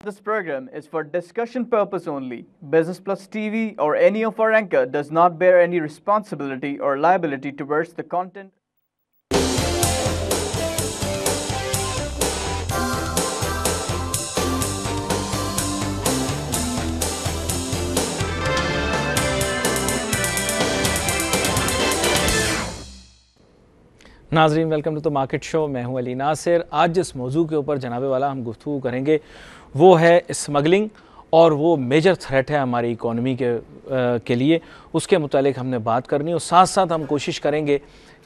This program is for discussion purpose only. Business Plus TV or any of our anchor does not bear any responsibility or liability towards the content. नाजरीन, welcome to the market show. मैं हूं अली नासिर। आज जिस मौजू के ऊपर जनाबे वाला हम गुफ्तगू करेंगे वो है स्मगलिंग, और वो मेजर थ्रेट है हमारी इकॉनमी के लिए। उसके मुतालिक हमने बात करनी, और साथ साथ हम कोशिश करेंगे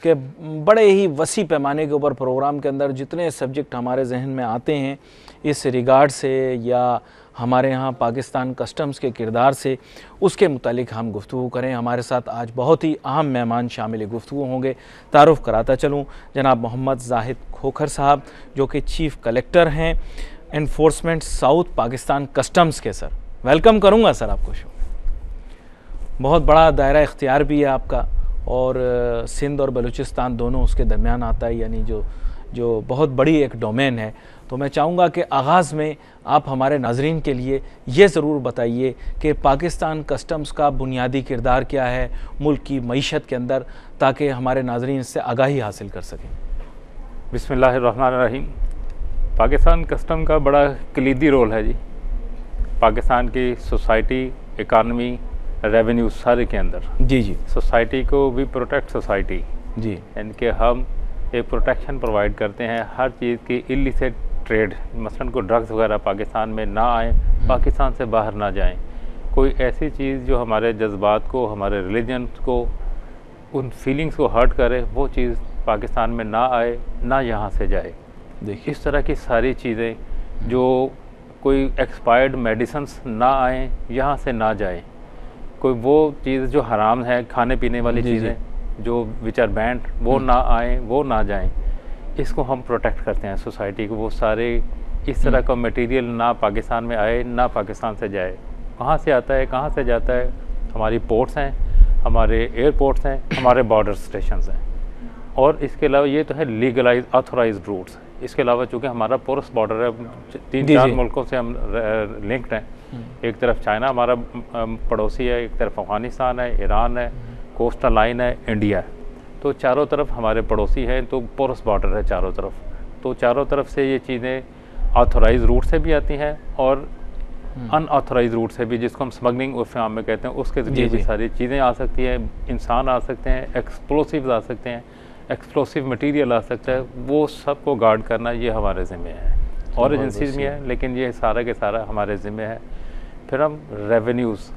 कि बड़े ही वसी पैमाने के ऊपर प्रोग्राम के अंदर जितने सब्जेक्ट हमारे जहन में आते हैं इस रिगार्ड से या हमारे यहाँ पाकिस्तान कस्टम्स के किरदार से, उसके मुतालिक हम गुफ्तगू करें। हमारे साथ आज बहुत ही अहम मेहमान शामिल गुफ्तगू होंगे। तारुफ़ कराता चलूँ, जनाब मोहम्मद जाहिद खोखर साहब जो कि चीफ़ कलेक्टर हैं एनफोर्समेंट साउथ पाकिस्तान कस्टम्स के। सर, वेलकम करूँगा सर आपको। शो बहुत बड़ा दायरा इख्तियार भी है आपका, और सिंध और बलूचिस्तान दोनों उसके दरमियान आता है, यानी जो बहुत बड़ी एक डोमेन है। तो मैं चाहूँगा कि आगाज़ में आप हमारे नाजरीन के लिए ये ज़रूर बताइए कि पाकिस्तान कस्टम्स का बुनियादी किरदार क्या है मुल्क की मईशत के अंदर, ताकि हमारे नाजरीन इससे आगाही हासिल कर सकें। बिस्मिल्लाहिर्रहमानिर्रहीम। पाकिस्तान कस्टम का बड़ा कलीदी रोल है जी, पाकिस्तान की सोसाइटी, इकानमी, रेवेन्यू सारे के अंदर। जी जी। सोसाइटी को भी प्रोटेक्ट सोसाइटी जी, यानी कि हम एक प्रोटेक्शन प्रोवाइड करते हैं हर चीज़ की। इलिसिट ट्रेड, मसलन को ड्रग्स वगैरह पाकिस्तान में ना आए, पाकिस्तान से बाहर ना जाएं। कोई ऐसी चीज़ जो हमारे जज्बात को, हमारे रिलीजन को, उन फीलिंग्स को हर्ट करे, वो चीज़ पाकिस्तान में ना आए, ना यहाँ से जाए। देखिए इस तरह की सारी चीज़ें, जो कोई एक्सपायर्ड मेडिसिन्स ना आए, यहाँ से ना जाए। कोई वो चीज़ जो हराम है, खाने पीने वाली चीज़ें जो विच आर बैंड, वो ना आए, वो ना जाएं। इसको हम प्रोटेक्ट करते हैं सोसाइटी को। वो सारे इस तरह का मटेरियल ना पाकिस्तान में आए, ना पाकिस्तान से जाए। कहाँ से आता है, कहाँ से जाता है? हमारी पोर्ट्स हैं, हमारे एयरपोर्ट्स हैं, हमारे बॉर्डर स्टेशंस हैं। और इसके अलावा ये तो है लीगलाइज ऑथोराइज रूट्स। इसके अलावा चूँकि हमारा पोरस बॉर्डर है, 3-4 मुल्कों से हम लिंक्ड हैं। एक तरफ चाइना हमारा पड़ोसी है, एक तरफ अफ़गानिस्तान है, ईरान है, कोस्टल लाइन है, इंडिया है। तो चारों तरफ हमारे पड़ोसी हैं, तो पोरस बॉर्डर है चारों तरफ। तो चारों तरफ से ये चीज़ें ऑथोराइज रूट से भी आती हैं और अनऑथोराइज रूट से भी, जिसको हम स्मगलिंग उर्फ आम में कहते हैं, उसके ज़रिए भी सारी चीज़ें आ सकती हैं। इंसान आ सकते हैं, एक्सप्लोसिव आ सकते हैं, एक्सप्लोसिव मटीरियल आ सकता है। वो सब को गार्ड करना ये हमारे ज़िम्मे है। और एजेंसीज में है, लेकिन ये सारा के सारा हमारे ज़िम्मे है। फिर हम रेवेन्यूज़,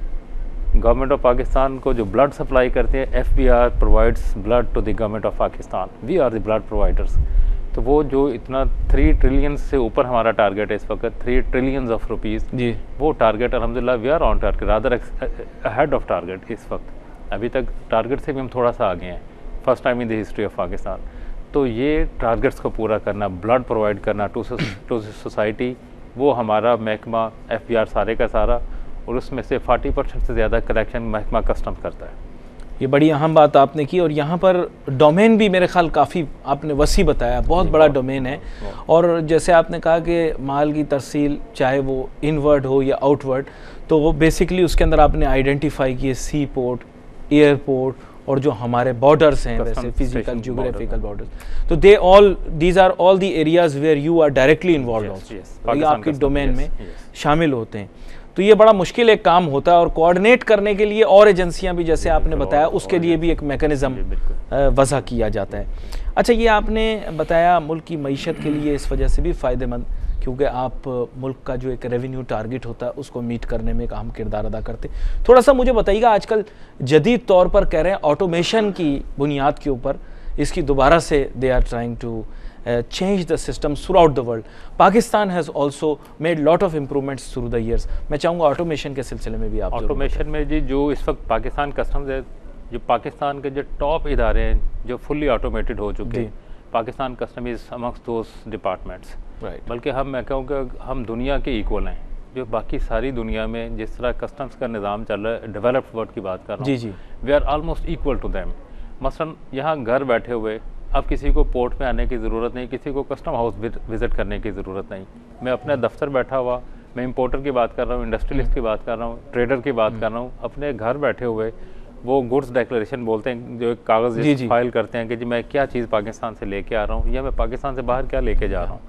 गवर्नमेंट ऑफ पाकिस्तान को जो ब्लड सप्लाई करते हैं, FBR provides blood to the government of Pakistan. We are the blood providers. तो वो जो इतना 3 ट्रिलियन से ऊपर हमारा टारगेट है इस वक्त, 3 ट्रिलियन ऑफ रुपीज़ जी, वो टारगेट अल्हम्दुलिल्लाह we are on target, rather ahead of target इस वक्त। अभी तक टारगेट से भी हम थोड़ा सा आगे हैं, first time in the history of Pakistan. तो ये टारगेट्स को पूरा करना, ब्लड प्रोवाइड करना टू सोसाइटी, वो हमारा महकमा FBR सारे का सारा, और उसमें से 40% से ज़्यादा कलेक्शन महकमा कस्टम्स करता है। ये बड़ी अहम बात आपने की। और यहाँ पर डोमेन भी मेरे ख्याल काफ़ी आपने वसी बताया, बहुत बड़ा डोमेन है। और जैसे आपने कहा कि माल की तरसील चाहे वो इनवर्ड हो या आउटवर्ड, तो वो बेसिकली उसके अंदर आपने आइडेंटिफाई किए सी पोर्ट, एयरपोर्ट, और जो हमारे बॉर्डर्स हैं, वैसे फिजिकल ज्योग्राफिकल बॉर्डर्स, तो these are all the areas where you are directly involve, ये आपके डोमेन में शामिल होते हैं। तो ये बड़ा मुश्किल एक काम होता है, और कोऑर्डिनेट करने के लिए और एजेंसियां भी, जैसे आपने बताया, उसके लिए भी एक मैकेनिज़्म वज़ा किया जाता है। अच्छा, ये आपने बताया मुल्क की मईशत के लिए इस वजह से भी फ़ायदेमंद, क्योंकि आप मुल्क का जो एक रेवेन्यू टारगेट होता है उसको मीट करने में एक अहम किरदार अदा करते। थोड़ा सा मुझे बताइएगा, आजकल जदीद तौर पर कह रहे हैं ऑटोमेशन की बुनियाद के ऊपर इसकी दोबारा से they are trying to change the systems throughout the world. Pakistan has also made lot of improvements through the years. मैं चाहूँगा ऑटोमेशन के सिलसिले में भी आप ऑटोमेशन में जी, जो इस वक्त पाकिस्तान कस्टम्स है, जो पाकिस्तान के जो टॉप इदारे हैं जो फुल्ली ऑटोमेटेड हो चुके हैं, Pakistan custom is amongst those departments. बल्कि मैं कहूँगा हम दुनिया के इक्वल हैं। जो बाकी सारी दुनिया में जिस तरह कस्टम्स का निज़ाम चल रहा है, डेवलप्ड वर्ल्ड की बात कर रहा हूँ, we are almost equal to them. मसलन यहाँ घर बैठे हुए अब किसी को पोर्ट में आने की ज़रूरत नहीं, किसी को कस्टम हाउस विज़िट करने की ज़रूरत नहीं। मैं अपने दफ्तर बैठा हुआ मैं इंपोर्टर की बात कर रहा हूँ, इंडस्ट्रियलिस्ट की बात कर रहा हूँ, ट्रेडर की बात कर रहा हूँ, अपने घर बैठे हुए वो गुड्स डिक्लेरेशन बोलते हैं, जो एक कागज़ फाइल करते हैं कि जी मैं क्या चीज़ पाकिस्तान से लेके आ रहा हूँ या मैं पाकिस्तान से बाहर क्या लेके जा रहा हूँ,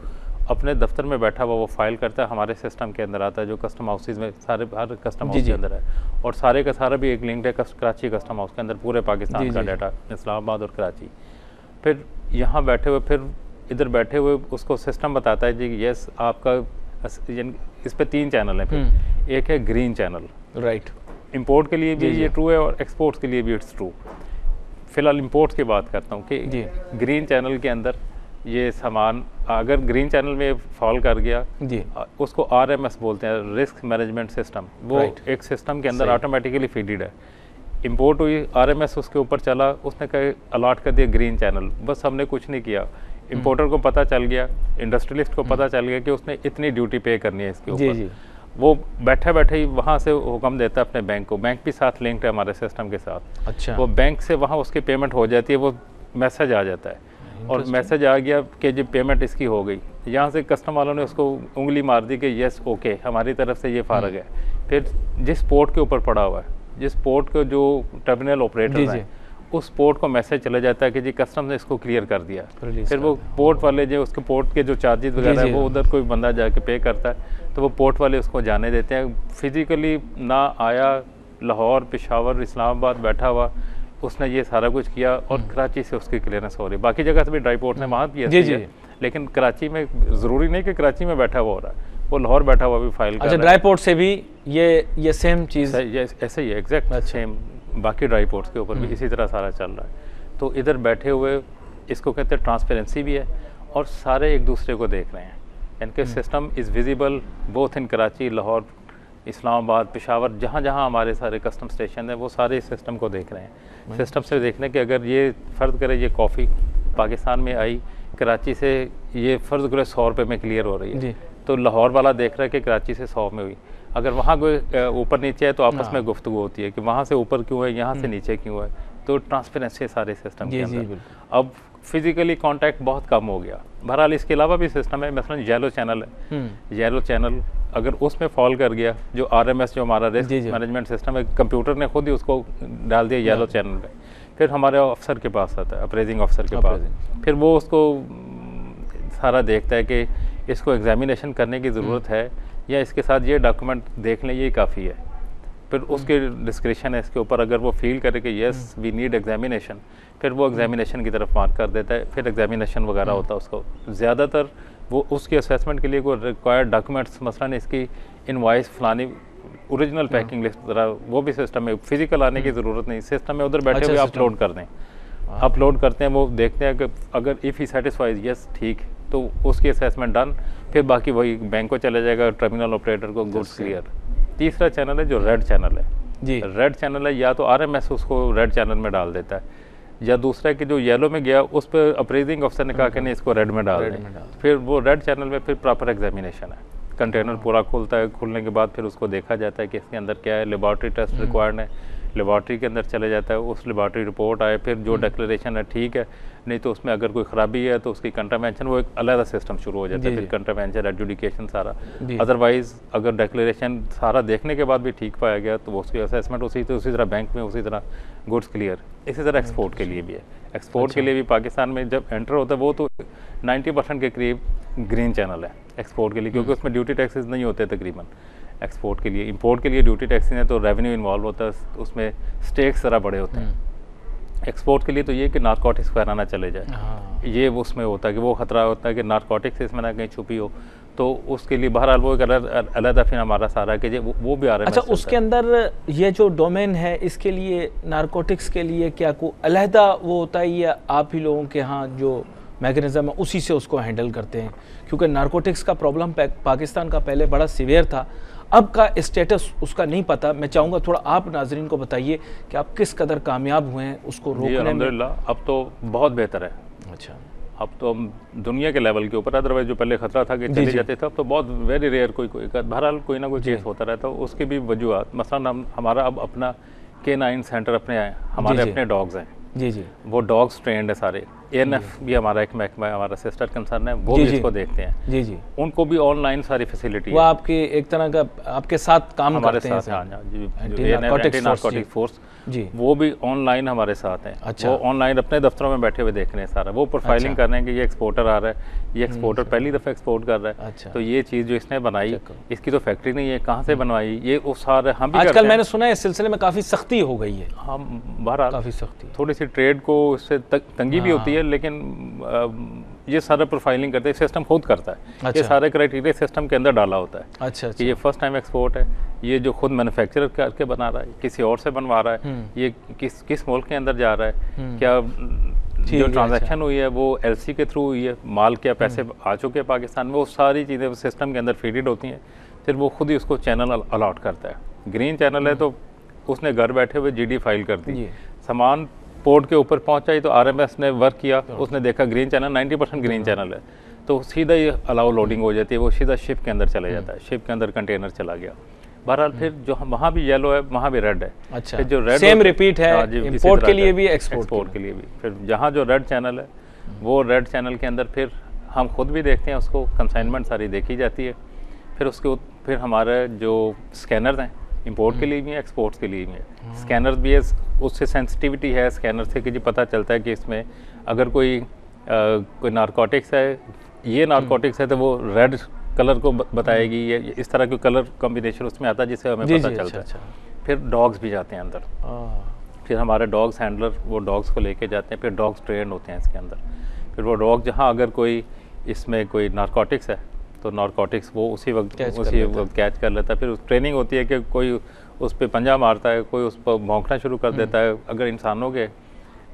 अपने दफ्तर में बैठा हुआ वो फाइल करता है, हमारे सिस्टम के अंदर आता है जो कस्टम हाउसेज में सारे हर कस्टम हाउस के अंदर है, और सारे का सारा भी एक लिंक्ड है कराची कस्टम हाउस के अंदर, पूरे पाकिस्तान का डाटा, इस्लामाबाद और कराची। फिर यहाँ बैठे हुए, फिर इधर बैठे हुए उसको सिस्टम बताता है जी यस आपका, इस पे 3 चैनल हैं, फिर एक है ग्रीन चैनल, राइट, इंपोर्ट के लिए भी ये ट्रू है और एक्सपोर्ट्स के लिए भी इट्स ट्रू। फिलहाल इंपोर्ट्स की बात करता हूँ कि ग्रीन चैनल के अंदर ये सामान अगर ग्रीन चैनल में फॉल कर गया जी, उसको RMS बोलते हैं, रिस्क मैनेजमेंट सिस्टम, वो एक सिस्टम के अंदर ऑटोमेटिकली फीडेड है। इंपोर्ट हुई, RMS उसके ऊपर चला, उसने कहा अलॉट कर दिया ग्रीन चैनल, बस हमने कुछ नहीं किया, इंपोर्टर को पता चल गया, इंडस्ट्रियलिस्ट को पता चल गया कि उसने इतनी ड्यूटी पे करनी है इसके ऊपर, वो बैठे बैठे ही वहाँ से हुक्म देता है अपने बैंक को, बैंक भी साथ लिंक्ड है हमारे सिस्टम के साथ। अच्छा। वो बैंक से वहाँ उसकी पेमेंट हो जाती है, वो मैसेज आ जाता है और मैसेज आ गया कि जी पेमेंट इसकी हो गई, यहाँ से कस्टम वालों ने उसको उंगली मार दी कि यस ओके हमारी तरफ से ये फारग है। फिर जिस पोर्ट के ऊपर पड़ा हुआ है, जिस पोर्ट के जो टर्मिनल ऑपरेटर हैं, उस पोर्ट को मैसेज चला जाता है कि जी कस्टम ने इसको क्लियर कर दिया। फिर वो पोर्ट वाले जो उसके पोर्ट के जो चार्जेस वगैरह है वो उधर कोई बंदा जाके पे करता है, तो वो पोर्ट वाले उसको जाने देते हैं। फिजिकली ना आया, लाहौर, पेशावर, इस्लामाबाद बैठा हुआ, उसने ये सारा कुछ किया और कराची से उसकी क्लियरेंस हो रही है। बाकी जगह से भी ड्राई पोर्ट है, वहाँ भी ऐसे ही है, लेकिन कराची में ज़रूरी नहीं कि कराची में बैठा हुआ हो रहा है, वो लाहौर बैठा हुआ भी फाइल कर रहा है। ड्राई पोर्ट से भी ये सेम चीज़ ऐसे ही एग्जैक्ट सेम बाकी ड्राई पोर्ट्स के ऊपर भी इसी तरह सारा चल रहा है। तो इधर बैठे हुए इसको कहते हैं ट्रांसपेरेंसी भी है और सारे एक दूसरे को देख रहे हैं, इनके system is visible both in Karachi, Lahore, Islamabad, Peshawar, जहाँ जहाँ हमारे सारे कस्टम स्टेशन है वो सारे इस सिस्टम को देख रहे हैं। सिस्टम से देखने कि अगर ये फ़र्ज़ करे ये कॉफ़ी पाकिस्तान में आई, कराची से ये फ़र्ज़ करे 100 रुपये में क्लियर हो रही है, तो लाहौर वाला देख रहा है कि कराची से 100 में हुई। अगर वहाँ कोई ऊपर नीचे है तो आपस में गुफ्तगू होती है कि वहाँ से ऊपर क्यों है, यहाँ से नीचे क्यों है, तो ट्रांसपेरेंसी सारे सिस्टम के अंदर। अब फिजिकली कांटेक्ट बहुत कम हो गया। बहरहाल इसके अलावा भी सिस्टम है, मसलन येलो चैनल है, येलो चैनल अगर उसमें फॉल कर गया, जो RMS जो हमारा रिस्क मैनेजमेंट सिस्टम है, कंप्यूटर ने खुद ही उसको डाल दिया येलो चैनल में, फिर हमारे अफसर के पास आता है, अप्रेजिंग अफसर के पास, फिर वो उसको सारा देखता है कि इसको एग्जामिनेशन करने की ज़रूरत है या इसके साथ ये डॉक्यूमेंट देख लें ये काफ़ी है। फिर उसके डिस्क्रिप्शन है इसके ऊपर, अगर वो फील करे कि यस वी नीड एग्जामिनेशन, फिर वो एग्जामिनेशन की तरफ मार्क कर देता है, फिर एग्जामिनेशन वगैरह होता है उसको। ज़्यादातर वो उसकी असेसमेंट के लिए कोई रिक्वायर्ड डॉक्यूमेंट्स, मसलन इसकी इनवॉइस फलानी ओरिजिनल पैकिंग लिस्ट वगैरह, वो भी सिस्टम में फिजिकल आने की ज़रूरत नहीं, सिस्टम में उधर बैठे हुए अपलोड कर दें, अपलोड करते हैं, वो देखते हैं कि अगर इफ़ ही सेटिस्फाइज यस ठीक, तो उसकी असेसमेंट डन, फिर बाकी वही बैंक को चला जाएगा, टर्मिनल ऑपरेटर को, गुड्स क्लियर। तीसरा चैनल है जो रेड चैनल है जी, रेड चैनल है, या तो RMS उसको रेड चैनल में डाल देता है, या दूसरा कि जो येलो में गया उस पर अप्रेजिंग अफसर ने कहा कि नहीं इसको रेड में डाल दें, फिर वो रेड चैनल में फिर प्रॉपर एग्जामिनेशन है, कंटेनर पूरा खुलता है, खुलने के बाद फिर उसको देखा जाता है कि इसके अंदर क्या है, लेबॉर्ट्री टेस्ट रिक्वायर्ड है, लेबॉर्ट्री के अंदर चले जाता है, उस लेबॉर्ट्री रिपोर्ट आए, फिर जो डिक्लेरेशन है ठीक है, नहीं तो उसमें अगर कोई ख़राबी है तो उसकी कंट्रावेंशन, वो एक अलग सिस्टम शुरू हो जाता है, फिर कंट्रावेंशन, एडजुडिकेशन सारा। अदरवाइज़ अगर डिक्लेरेशन सारा देखने के बाद भी ठीक पाया गया तो वो उसकी असेसमेंट उसी तरह बैंक में उसी तरह गुड्स क्लियर। इसी तरह एक्सपोर्ट के लिए भी है, एक्सपोर्ट के लिए भी पाकिस्तान में जब एंटर होता है वो तो 90% के करीब ग्रीन चैनल है एक्सपोर्ट के लिए, क्योंकि उसमें ड्यूटी टैक्सेस नहीं होते तकरीबन एक्सपोर्ट के लिए। इंपोर्ट के लिए ड्यूटी टैक्स है तो रेवेन्यू इन्वॉल्व होता है, उसमें स्टेक्स ज़रा बड़े होते हैं। एक्सपोर्ट के लिए तो ये कि नारकोटिक्स वगैरह ना चले जाए, ये उसमें होता है कि वो ख़तरा होता है कि नारकोटिक्स इसमें ना कहीं छुपी हो, तो उसके लिए बहरहाल वो एक अलग फिर हमारा सारा कि वो भी आ रहा है। अच्छा, उसके अंदर ये जो डोमेन है इसके लिए नारकोटिक्स के लिए क्या कोई अलहदा वो होता है या आप ही लोगों के यहाँ जो मैकेनिज़्म है उसी से उसको हैंडल करते हैं? क्योंकि नारकोटिक्स का प्रॉब्लम पाकिस्तान का पहले बड़ा सीवियर था, अब का स्टेटस उसका नहीं पता। मैं चाहूँगा थोड़ा आप नाजरीन को बताइए कि आप किस कदर कामयाब हुए हैं उसको रोकने में। अल्हम्दुलिल्लाह अब तो बहुत बेहतर है। अच्छा, अब तो हम दुनिया के लेवल के ऊपर, अदरवाइज जो पहले खतरा था कि चले जाते थे, अब तो बहुत वेरी रेयर कोई बहरहाल कोई ना कोई केस होता रहता है। उसकी भी वजूहत, मसलन हमारा अब अपना K9 सेंटर अपने हैं, हमारे अपने डॉग्स हैं जी, वो डॉग्स ट्रेंड है सारे, ANF भी हमारा एक महकमा है, हमारा सिस्टर कंसर्न है, वो जी, भी जी। इसको देखते हैं। जी जी, उनको भी ऑनलाइन सारी फैसिलिटी वो है आपके एक तरह का आपके साथ काम हमारे करते हैं साथ। हाँ जी, Anti-narcotics एंटी नार्कोटिक फोर्स जी। वो भी ऑनलाइन हमारे साथ हैं। अच्छा। वो ऑनलाइन अपने दफ्तरों में बैठे हुए देख रहे हैं सारा, वो प्रोफाइलिंग अच्छा। कर रहे हैं कि ये एक्सपोर्टर आ रहा है, ये एक्सपोर्टर पहली दफ़ा एक्सपोर्ट कर रहा है, अच्छा। तो ये चीज़ जो इसने बनाई चेक करो। इसकी तो फैक्ट्री नहीं है, कहाँ से बनवाई, ये वो सारे हम भी आजकल करते हैं। मैंने सुना है इस सिलसिले में काफ़ी सख्ती हो गई है, हम बहरहाल काफ़ी सख्ती। थोड़ी सी ट्रेड को इससे तंगी भी होती है, लेकिन ये सारा प्रोफाइलिंग करते हैं, सिस्टम खुद करता है। ये अच्छा। सारे क्राइटेरिया सिस्टम के अंदर डाला होता है अच्छा कि अच्छा, ये फर्स्ट टाइम एक्सपोर्ट है, ये जो खुद मैन्युफैक्चरर करके बना रहा है, किसी और से बनवा रहा है, ये किस मुल्क के अंदर जा रहा है, क्या जो है, ट्रांजैक्शन हुई है वो LC के थ्रू हुई है, माल क्या पैसे आ चुके हैं पाकिस्तान में, वो सारी चीज़ें सिस्टम के अंदर फीडेड होती हैं, फिर वो खुद ही उसको चैनल अलॉट करता है। ग्रीन चैनल है तो उसने घर बैठे हुए GD फाइल कर दी, जी। सामान पोर्ट के ऊपर पहुंचा ही तो RMS ने वर्क किया, उसने देखा ग्रीन चैनल 90% ग्रीन चैनल है, तो सीधा ही अलाउ लोडिंग हो जाती है, वो सीधा शिप के अंदर चला जाता है, शिप के अंदर कंटेनर चला गया। बहरहाल फिर जो वहाँ भी येलो है वहाँ भी रेड है। अच्छा, फिर जो रेड सेम रिपीट है, हाँ जी, इसी इंपोर्ट तरह के का लिए है, भी एक्सपोर्ट एक्सपोर्ट के लिए भी। फिर जहाँ जो रेड चैनल है वो रेड चैनल के अंदर फिर हम खुद भी देखते हैं उसको, कंसाइनमेंट सारी देखी जाती है, फिर उसके फिर हमारे जो स्कैनर्स हैं इंपोर्ट के लिए भी हैं, एक्सपोर्ट्स के लिए भी हैं। स्कैनर भी है, उससे सेंसिटिविटी है स्कैनर से कि जी पता चलता है कि इसमें अगर कोई नारकोटिक्स है, ये नारकोटिक्स है तो वो रेड कलर को बताएगी, ये इस तरह के कलर कॉम्बिनेशन उसमें आता है जिससे हमें जी, पता जी, चलता अच्छा, है। फिर डॉग्स भी जाते हैं अंदर, अच्छा। फिर हमारे डॉग्स हैंडलर वो डॉग्स को लेके जाते हैं, फिर डॉग्स ट्रेंड होते हैं इसके अंदर। फिर वो डॉग जहाँ अगर कोई इसमें कोई नारकोटिक्स है तो नारकोटिक्स वो उसी वक्त कैच कर लेता है। फिर ट्रेनिंग होती है कि कोई उस पर पंजा मारता है, कोई उस पर भौंकना शुरू कर देता है। अगर इंसानों के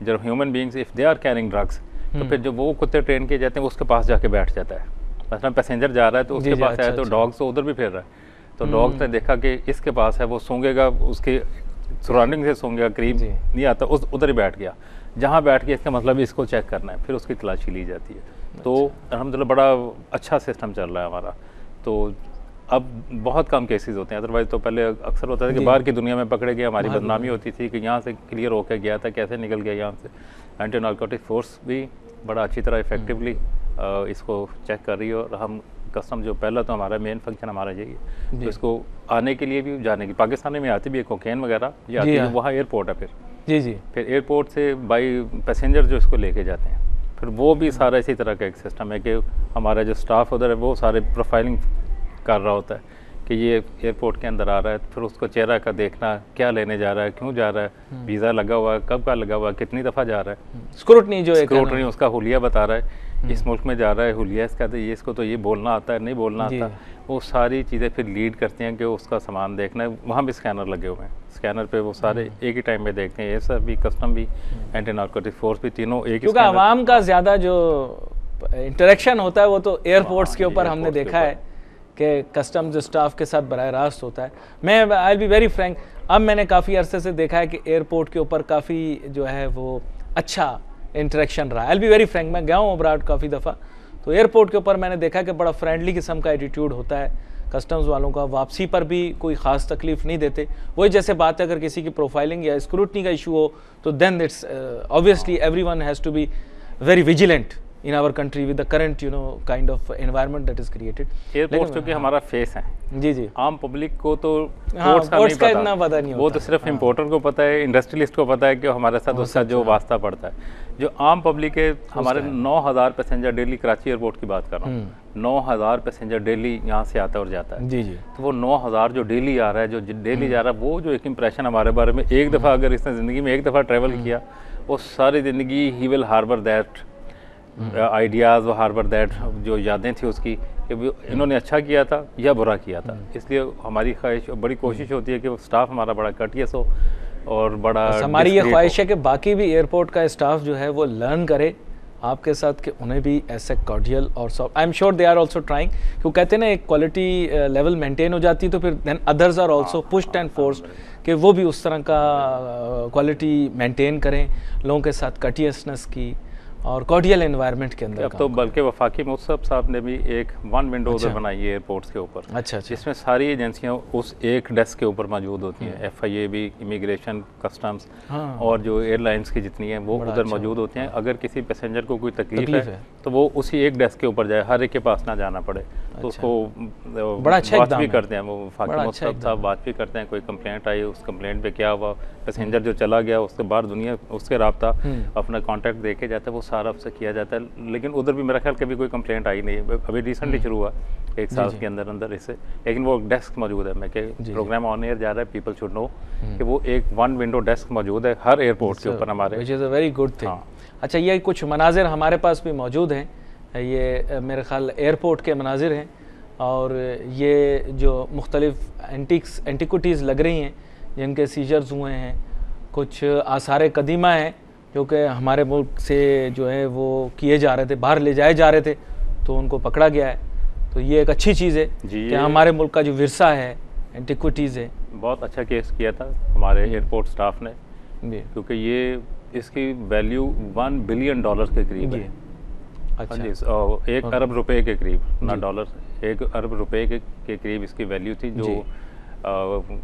जब human beings if they are carrying drugs, तो फिर जो वो कुत्ते ट्रेन किए जाते हैं वो उसके पास जाके बैठ जाता है। मतलब पैसेंजर जा रहा है तो उसके पास आया तो डॉग्स तो उधर भी फिर रहा है, तो डॉग्स ने देखा कि इसके पास है, वो सूंघेगा, उसके सराउंडिंग से सूंघेगा, करीब नहीं आता, उस उधर ही बैठ गया। जहाँ बैठ गया इसका मतलब इसको चेक करना है, फिर उसकी तलाशी ली जाती है। तो अल्हम्दुलिल्लाह बड़ा अच्छा सिस्टम चल रहा है हमारा। तो अब बहुत कम केसेस होते हैं, अदरवाइज़ तो पहले अक्सर होता था कि बाहर की दुनिया में पकड़े गए, हमारी बदनामी होती थी कि यहाँ से क्लियर होकर गया था, कैसे निकल गया यहाँ से। एंटी नारकोटिक फोर्स भी बड़ा अच्छी तरह इफेक्टिवली इसको चेक कर रही है, और हम कस्टम जो पहला तो हमारा मेन फंक्शन हमारा यही है, तो इसको आने के लिए भी जाने की पाकिस्तान में आती भी है कोकेन वगैरह, ये आती है वहाँ एयरपोर्ट है, फिर एयरपोर्ट से बाई पैसेंजर जो इसको लेके जाते हैं, फिर वो भी सारा इसी तरह का एक सिस्टम है कि हमारा जो स्टाफ उधर है वो सारे प्रोफाइलिंग कर रहा होता है कि ये एयरपोर्ट के अंदर आ रहा है, फिर उसको चेहरा का देखना, क्या लेने जा रहा है, क्यों जा रहा है, वीज़ा लगा हुआ है, कब का लगा हुआ है, कितनी दफ़ा जा रहा है, स्क्रूटनी उसका हुलिया बता रहा है, इस मुल्क में जा रहा है, हुलिया इसका, तो ये इसको तो ये बोलना आता है, नहीं बोलना आता, वो सारी चीज़ें फिर लीड करती हैं कि उसका सामान देखना है। वहाँ भी स्कैनर लगे हुए हैं, स्कैनर पे वो सारे एक ही टाइम में देखते हैं, ये सब भी, कस्टम भी, एंटी नारकोटिक फोर्स भी, तीनों एक ही। क्योंकि आवाम का ज़्यादा जो इंटरेक्शन होता है वो तो एयरपोर्ट्स के ऊपर हमने देखा है कि कस्टम्स स्टाफ के साथ बराह रास्त होता है। मैं आई बी वेरी फ्रैंक, अब मैंने काफ़ी अरसे से देखा है कि एयरपोर्ट के ऊपर काफ़ी जो है वो अच्छा इंटरेक्शन रहा है। आई बी वेरी फ्रैंक, मैं गया हूँ अब्राड काफ़ी दफ़ा, तो एयरपोर्ट के ऊपर मैंने देखा कि बड़ा फ्रेंडली किस्म का एटीट्यूड होता है कस्टम्स वालों का, वापसी पर भी कोई ख़ास तकलीफ़ नहीं देते। वही जैसे बात है, अगर किसी की प्रोफाइलिंग या स्क्रूटनी का इशू हो तो then it's obviously everyone has to be very vigilant in our country with the current kind of environment that is created। Airport क्योंकि हमारा फेस है, जी आम पब्लिक को तो पोर्ट्स का इतना पता नहीं होता, वो तो सिर्फ इंपोर्टर को पता है, इंडस्ट्रियलिस्ट को पता है कि हमारे साथ उसका जो वास्ता पड़ता है। जो आम पब्लिक है, हमारे 9000 पैसेंजर डेली, कराची एयरपोर्ट की बात कर रहा हूँ, 9000 पैसेंजर डेली यहाँ से आता और जाता है। जी, तो वो 9000 जो डेली आ रहा है, जो डेली जा रहा है, वो जो एक इम्प्रेशन हमारे बारे में, एक दफ़ा अगर इसने ज़िंदगी में एक दफ़ा ट्रैवल किया, वो सारी ज़िंदगी ही विल हार्बर दैट आइडियाज़, वो हार्बर दैट जो यादें थी उसकी, कि इन्होंने अच्छा किया था या बुरा किया था। इसलिए हमारी ख्वाहिश, बड़ी कोशिश होती है कि वो स्टाफ हमारा बड़ा कटियस हो और बड़ा, हमारी ये ख्वाहिश है कि बाकी भी एयरपोर्ट का स्टाफ जो है वो लर्न करे आपके साथ, कि उन्हें भी ऐसे कॉर्डियल और soft, I am sure they are also trying, क्यों कहते हैं ना एक क्वालिटी लेवल मेंटेन हो जाती है तो फिर then others are also pushed and forced कि वो भी उस तरह का क्वालिटी मेंटेन करें, लोगों के साथ कटियसनेस की और कॉर्डियल एनवायरनमेंट के अंदर। अब तो बल्कि वफाकी मौसम साहब ने भी एक वन विंडो उधर बनाई है एयरपोर्ट्स के ऊपर। अच्छा। जिसमें सारी एजेंसियां उस एक डेस्क के ऊपर मौजूद होती हैं, FIA भी, इमिग्रेशन, कस्टम्स और जो एयरलाइंस की जितनी हैं वो उधर मौजूद होती हैं। अगर किसी पैसेंजर को कोई तकलीफ है तो वो उसी एक डेस्क के ऊपर जाए, हर एक के पास ना जाना पड़े। तो उसको बड़ा अच्छा बात भी करते हैं, वो वफाकी मौसम साहब बात भी करते हैं, कोई कंप्लेंट आई, उस कंप्लेंट पे क्या हुआ, पैसेंजर जो चला गया उसके बाद दुनिया उसके रब्ता अपना कॉन्टैक्ट देके जाता है, वो सारा उससे किया जाता है। लेकिन उधर भी मेरा ख्याल कभी कोई कंप्लेंट आई नहीं है, अभी रिसेंटली शुरू हुआ एक साल के अंदर अंदर इससे। लेकिन वो डेस्क मौजूद है, मैं कि प्रोग्राम ऑन एयर जा रहा है, पीपल शुड नो कि वो एक वन विंडो डेस्क मौजूद है हर एयरपोर्ट के ऊपर हमारे, which is a very good thing. अच्छा, ये कुछ मनाजिर हमारे पास भी मौजूद हैं, ये मेरे ख्याल एयरपोर्ट के मनाजिर हैं, और ये जो मुख्तलिफ एंटिक्विटीज़ लग रही हैं जिनके सीजर्स हुए हैं, कुछ आसार कदीमा हैं जो कि हमारे मुल्क से जो है वो किए जा रहे थे, बाहर ले जाए जा रहे थे, तो उनको पकड़ा गया है। तो ये एक अच्छी चीज़ है कि हमारे मुल्क का जो विरसा है, एंटिक्विटीज़ है। बहुत अच्छा केस किया था हमारे एयरपोर्ट स्टाफ ने, क्योंकि ये इसकी वैल्यू $1 बिलियन के करीब है। अच्छा, 1 अरब रुपए के करीब, ना डॉलर, 1 अरब रुपए के करीब इसकी वैल्यू थी। जो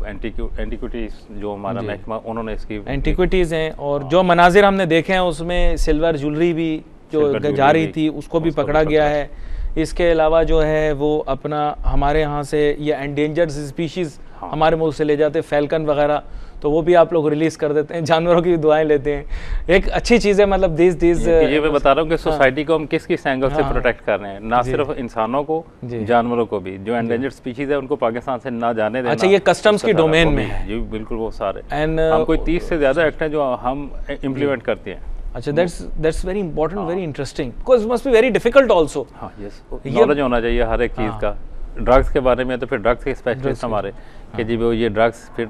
एंटिक्विटीज़ जो हमारा महकमा, उन्होंने इसकी एंटिक्विटीज़ हैं, और जो मनाजिर हमने देखे हैं उसमें सिल्वर ज्वेलरी भी जो जा रही थी उसको भी पकड़ा गया है। इसके अलावा जो है वो अपना हमारे यहाँ से ये एंडेंजर्ड स्पीशीज़ हमारे मुल्क से ले जाते हैं, फैल्कन वगैरह, तो वो भी आप लोग रिलीज़ कर देते हैं, जानवरों की दुआएं लेते हैं। एक अच्छी चीज़ है, मतलब दिस ये मैं बता रहा हूँ कि सोसाइटी को हम किस एंगल से प्रोटेक्ट कर रहे हैं, ना सिर्फ इंसानों को, जानवरों को भी। जो एंडेंजर्ड स्पीशीज़ है उनको पाकिस्तान से ना जाने देना। अच्छा, ये कस्टम्स की डोमेन में है जी, बिल्कुल। वो सारे हम कोई 30 से ज़्यादा एक्ट हैं जो हम इम्प्लीमेंट करते हैं। अच्छा, that's very important, very interesting, because it must be very difficult also। हाँ, यस, नॉलेज होना चाहिए हर एक चीज़ का। ड्रग्स के बारे में तो फिर ड्रग्स के स्पेशलिस्ट हमारे कि जी वो ये ड्रग्स, फिर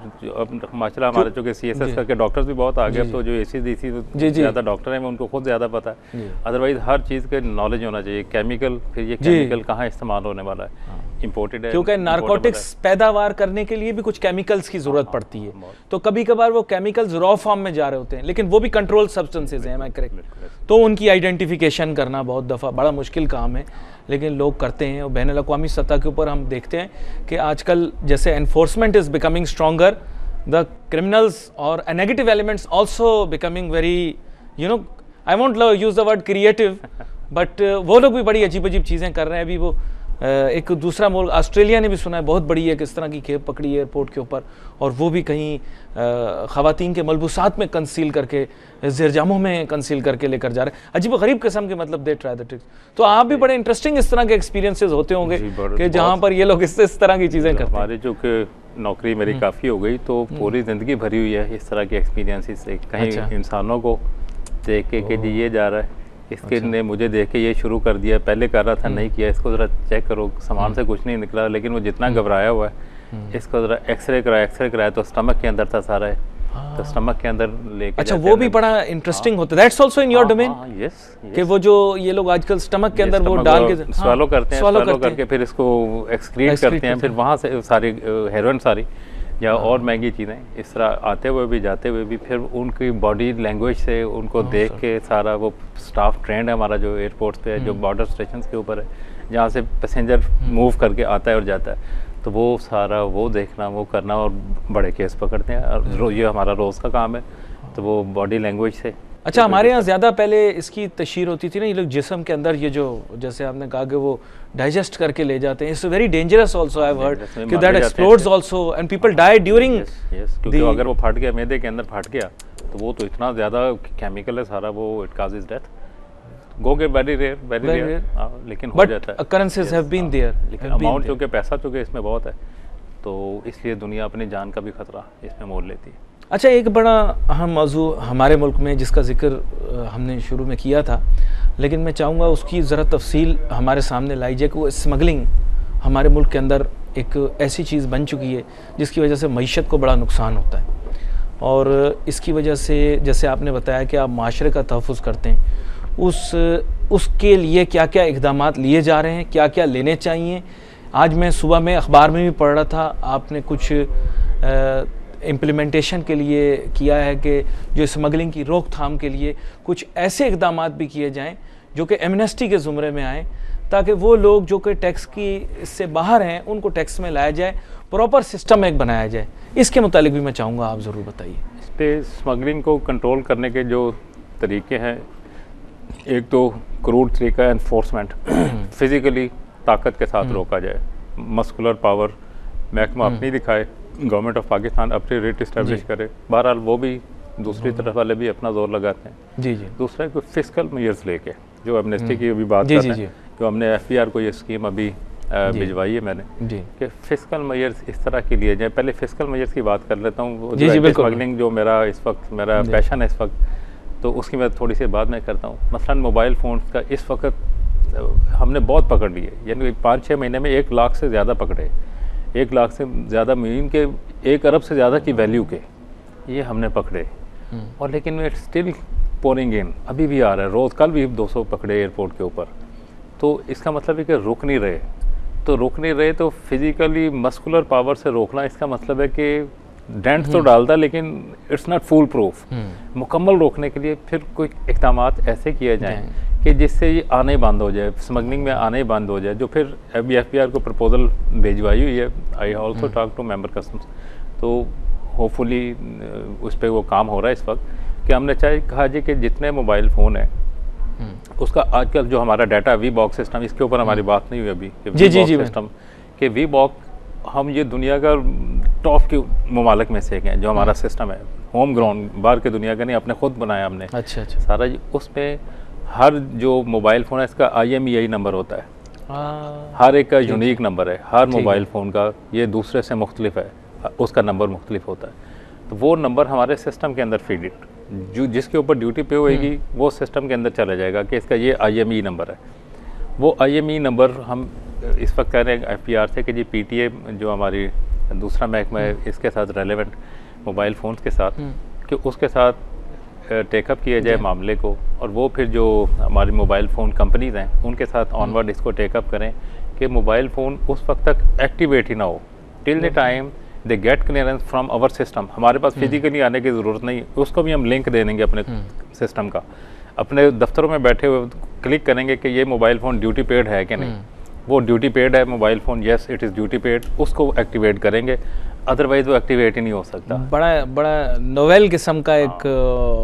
माशाल्लाह हमारे चूँकि CSS करके डॉक्टर्स भी बहुत आ गए, तो जो ACDC ज़्यादा डॉक्टर हैं उनको खुद ज़्यादा पता है। अदरवाइज हर चीज़ के नॉलेज होना चाहिए। केमिकल, फिर ये केमिकल कहाँ इस्तेमाल होने वाला है, इम्पोर्टेड है, क्योंकि नारकोटिक्स पैदावार करने के लिए भी कुछ केमिकल्स की ज़रूरत पड़ती है। तो कभी कभार वो केमिकल्स रॉ फॉर्म में जा रहे होते हैं, लेकिन वो भी कंट्रोल सब्सटेंसेज हैं, मैं करेक्ट? तो उनकी आइडेंटिफिकेशन करना बहुत दफ़ा बड़ा मुश्किल काम है, लेकिन लोग करते हैं। और बैनुल-अक़वामी सतह के ऊपर हम देखते हैं कि आजकल जैसे enforcement is becoming stronger, the criminals और negative elements also becoming very, you know, I won't use the word creative, but वो लोग भी बड़ी अजीब अजीब चीज़ें कर रहे हैं। अभी वो एक दूसरा मुल्क ऑस्ट्रेलिया ने भी सुना है बहुत बड़ी एक इस तरह की खेप पकड़ी एयरपोर्ट के ऊपर, और वो भी कहीं ख़वातीन के मलबूसात में कंसील करके, ज़ेरजामों में कंसील करके लेकर जा रहे हैं। अजीब गरीब किस्म के, मतलब दे ट्राई द ट्रिक्स। तो आप भी बड़े इंटरेस्टिंग इस तरह के एक्सपीरियंसेस होते होंगे कि जहाँ पर ये लोग इस तरह की चीज़ें करते हैं। हमारे जो कि नौकरी मेरी काफ़ी हो गई, तो पूरी ज़िंदगी भरी हुई है इस तरह के एक्सपीरियंसेस से। कहीं इंसानों को देख के कि जी ये जा रहा है, इसके ने मुझे देख के ये शुरू कर दिया, पहले कर रहा था नहीं किया, इसको ज़रा चेक करो, सामान से कुछ नहीं निकला। लेकिन वो जितना घबराया हुआ है, इसको ज़रा एक्सरे कराया तो स्टमक के अंदर था सारा है, तो स्टमक के अंदर लेके। अच्छा, वो भी बड़ा इंटरेस्टिंग होता है। That's also in your domain? Yes, कि वो जो ये लोग आजकल स्टमक के अंदर वो डाल के swallow करते हैं, swallow करके फिर इसको एक्सक्रीट करते हैं, फिर वहाँ से सारी हेरोइन सारी या और महंगी चीज़ें इस तरह आते हुए भी जाते हुए भी, फिर उनकी बॉडी लैंग्वेज से उनको देख के सारा वो स्टाफ ट्रेंड है हमारा जो एयरपोर्ट्स पे है, जो बॉर्डर स्टेशन के ऊपर है, जहाँ से पैसेंजर मूव करके आता है और जाता है, तो वो सारा वो देखना, वो करना, और बड़े केस पकड़ते हैं, और ये हमारा रोज़ का काम है। तो वो बॉडी लैंग्वेज से। अच्छा, हमारे यहाँ ज़्यादा पहले इसकी तशहीर होती थी ना, ये लोग जिस्म के अंदर ये जो, जैसे आपने कहा कि वो डाइजेस्ट करके ले जाते हैं, it's very dangerous also, I have heard कि that explodes also and people die during. क्योंकि अगर वो फट गया, मैदे के अंदर फट गया, तो वो तो इतना ज़्यादा केमिकल है सारा, वो it causes death. Go get very rare, लेकिन हो जाता है। occurrences have been there, लेकिन अमाउंट चूँकि पैसा चूँकि इसमें बहुत है, तो इसलिए दुनिया अपनी जान का भी खतरा इसमें मोल लेती है। अच्छा, एक बड़ा अहम मौजू हमारे मुल्क में जिसका जिक्र हमने शुरू में किया था, लेकिन मैं चाहूँगा उसकी ज़रा तफसील हमारे सामने लाई जाए कि वो स्मगलिंग हमारे मुल्क के अंदर एक ऐसी चीज़ बन चुकी है जिसकी वजह से मईशत को बड़ा नुकसान होता है, और इसकी वजह से जैसे आपने बताया कि आप माशरे का तहफ़्फ़ुज़ करते हैं, उसके लिए क्या क्या इक़दामात लिए जा रहे हैं, क्या क्या लेने चाहिए। आज मैं सुबह में अखबार में भी पढ़ रहा था, आपने कुछ इम्प्लीमेंटेशन के लिए किया है कि जो स्मगलिंग की रोकथाम के लिए कुछ ऐसे इकदाम भी किए जाएं जो कि एमनेस्टी के ज़ुमरे में आएँ, ताकि वो लोग जो कि टैक्स की इससे बाहर हैं उनको टैक्स में लाया जाए, प्रॉपर सिस्टम एक बनाया जाए। इसके मुतालिक भी मैं चाहूँगा आप ज़रूर बताइए। इस पर स्मगलिंग को कंट्रोल करने के जो तरीके हैं, एक तो क्रूड तरीका है एनफोर्समेंट, फिज़िकली ताकत के साथ रोका जाए, मस्कुलर पावर महकमा अपनी दिखाए, गवर्नमेंट ऑफ पाकिस्तान अपनी रेट इस्टेब्लिश करे। बहरहाल वो भी दूसरी तरफ वाले भी अपना जोर लगाते हैं। जी जी। दूसरा कोई फिस्कल मेजर्स लेके, जो एमनेस्टी की अभी बात कर रहे हैं, जो हमने FPR को ये स्कीम अभी भिजवाई है मैंने, कि फिस्कल मेजर्स इस तरह के लिए जाए। पहले फिस्कल मेजर्स की बात कर लेता हूँ। स्मगलिंग जो मेरा इस वक्त मेरा पैशन है इस वक्त, तो उसकी मैं थोड़ी सी बात मैं करता हूँ। मसलन मोबाइल फ़ोन्स का इस वक्त हमने बहुत पकड़ लिए, यानी 5-6 महीने में 1 लाख से ज़्यादा पकड़े, 1 लाख से ज़्यादा मीन के 1 अरब से ज़्यादा की वैल्यू के ये हमने पकड़े। और लेकिन वे स्टिल पोरिंग इन, अभी भी आ रहा है रोज़। कल भी 200 पकड़े एयरपोर्ट के ऊपर। तो इसका मतलब है कि रुक नहीं रहे। तो रुक नहीं रहे तो फिज़िकली मस्कुलर पावर से रोकना, इसका मतलब है कि डेंट तो डालता, लेकिन इट्स नॉट फुल प्रूफ। मुकम्मल रोकने के लिए फिर कोई इक़दाम ऐसे किए जाएँ कि जिससे ये आने बंद हो जाए, स्मगलिंग में आने बंद हो जाए। जो फिर अभी FPR को प्रपोजल भिजवाई हुई है, I also talk to member customs, तो होपफुली उस पर वो काम हो रहा है इस वक्त, कि हमने कहा जी कि जितने मोबाइल फ़ोन है उसका आजकल जो हमारा डाटा V-Box सिस्टम, इसके ऊपर हमारी बात नहीं हुई अभी, V-Box सिस्टम कि V-Box हम ये दुनिया का टॉप के ममालिक में से एक हैं। जो हमारा सिस्टम है होम ग्राउंड, बाहर के दुनिया का नहीं, अपने खुद बनाया हमने। अच्छा सारा उसमें हर जो मोबाइल फ़ोन है इसका IMEI नंबर होता है, हर एक का यूनिक नंबर है। हर मोबाइल फ़ोन का ये दूसरे से मुख्तलिफ है, उसका नंबर मुख्तलिफ होता है। तो वो नंबर हमारे सिस्टम के अंदर फीड इट, जो जिसके ऊपर ड्यूटी पे होएगी वो सिस्टम के अंदर चला जाएगा कि इसका ये IME नंबर है। वो IME नंबर हम इस वक्त कह रहे हैं FPR से कि जी PTA जो हमारी दूसरा महकमा है इसके साथ रेलेवेंट मोबाइल फ़ोन्स के साथ, कि उसके साथ टेकअप किया जाए मामले को, और वो फिर जो हमारी मोबाइल फ़ोन कंपनीज़ हैं उनके साथ ऑनवर्ड इसको टेकअप करें कि मोबाइल फ़ोन उस वक्त तक एक्टिवेट ही ना हो till the time they get clearance from our system. हमारे पास फिजिकली आने की ज़रूरत नहीं, उसको भी हम लिंक दे देंगे अपने सिस्टम का। अपने दफ्तरों में बैठे हुए क्लिक करेंगे कि ये मोबाइल फ़ोन ड्यूटी पेड है कि नहीं, वो ड्यूटी पेड है mobile phone, yes it is duty paid, उसको एक्टिवेट करेंगे, अदरवाइज़ वो एक्टिवेट ही नहीं हो सकता। बड़ा नोवेल किस्म का एक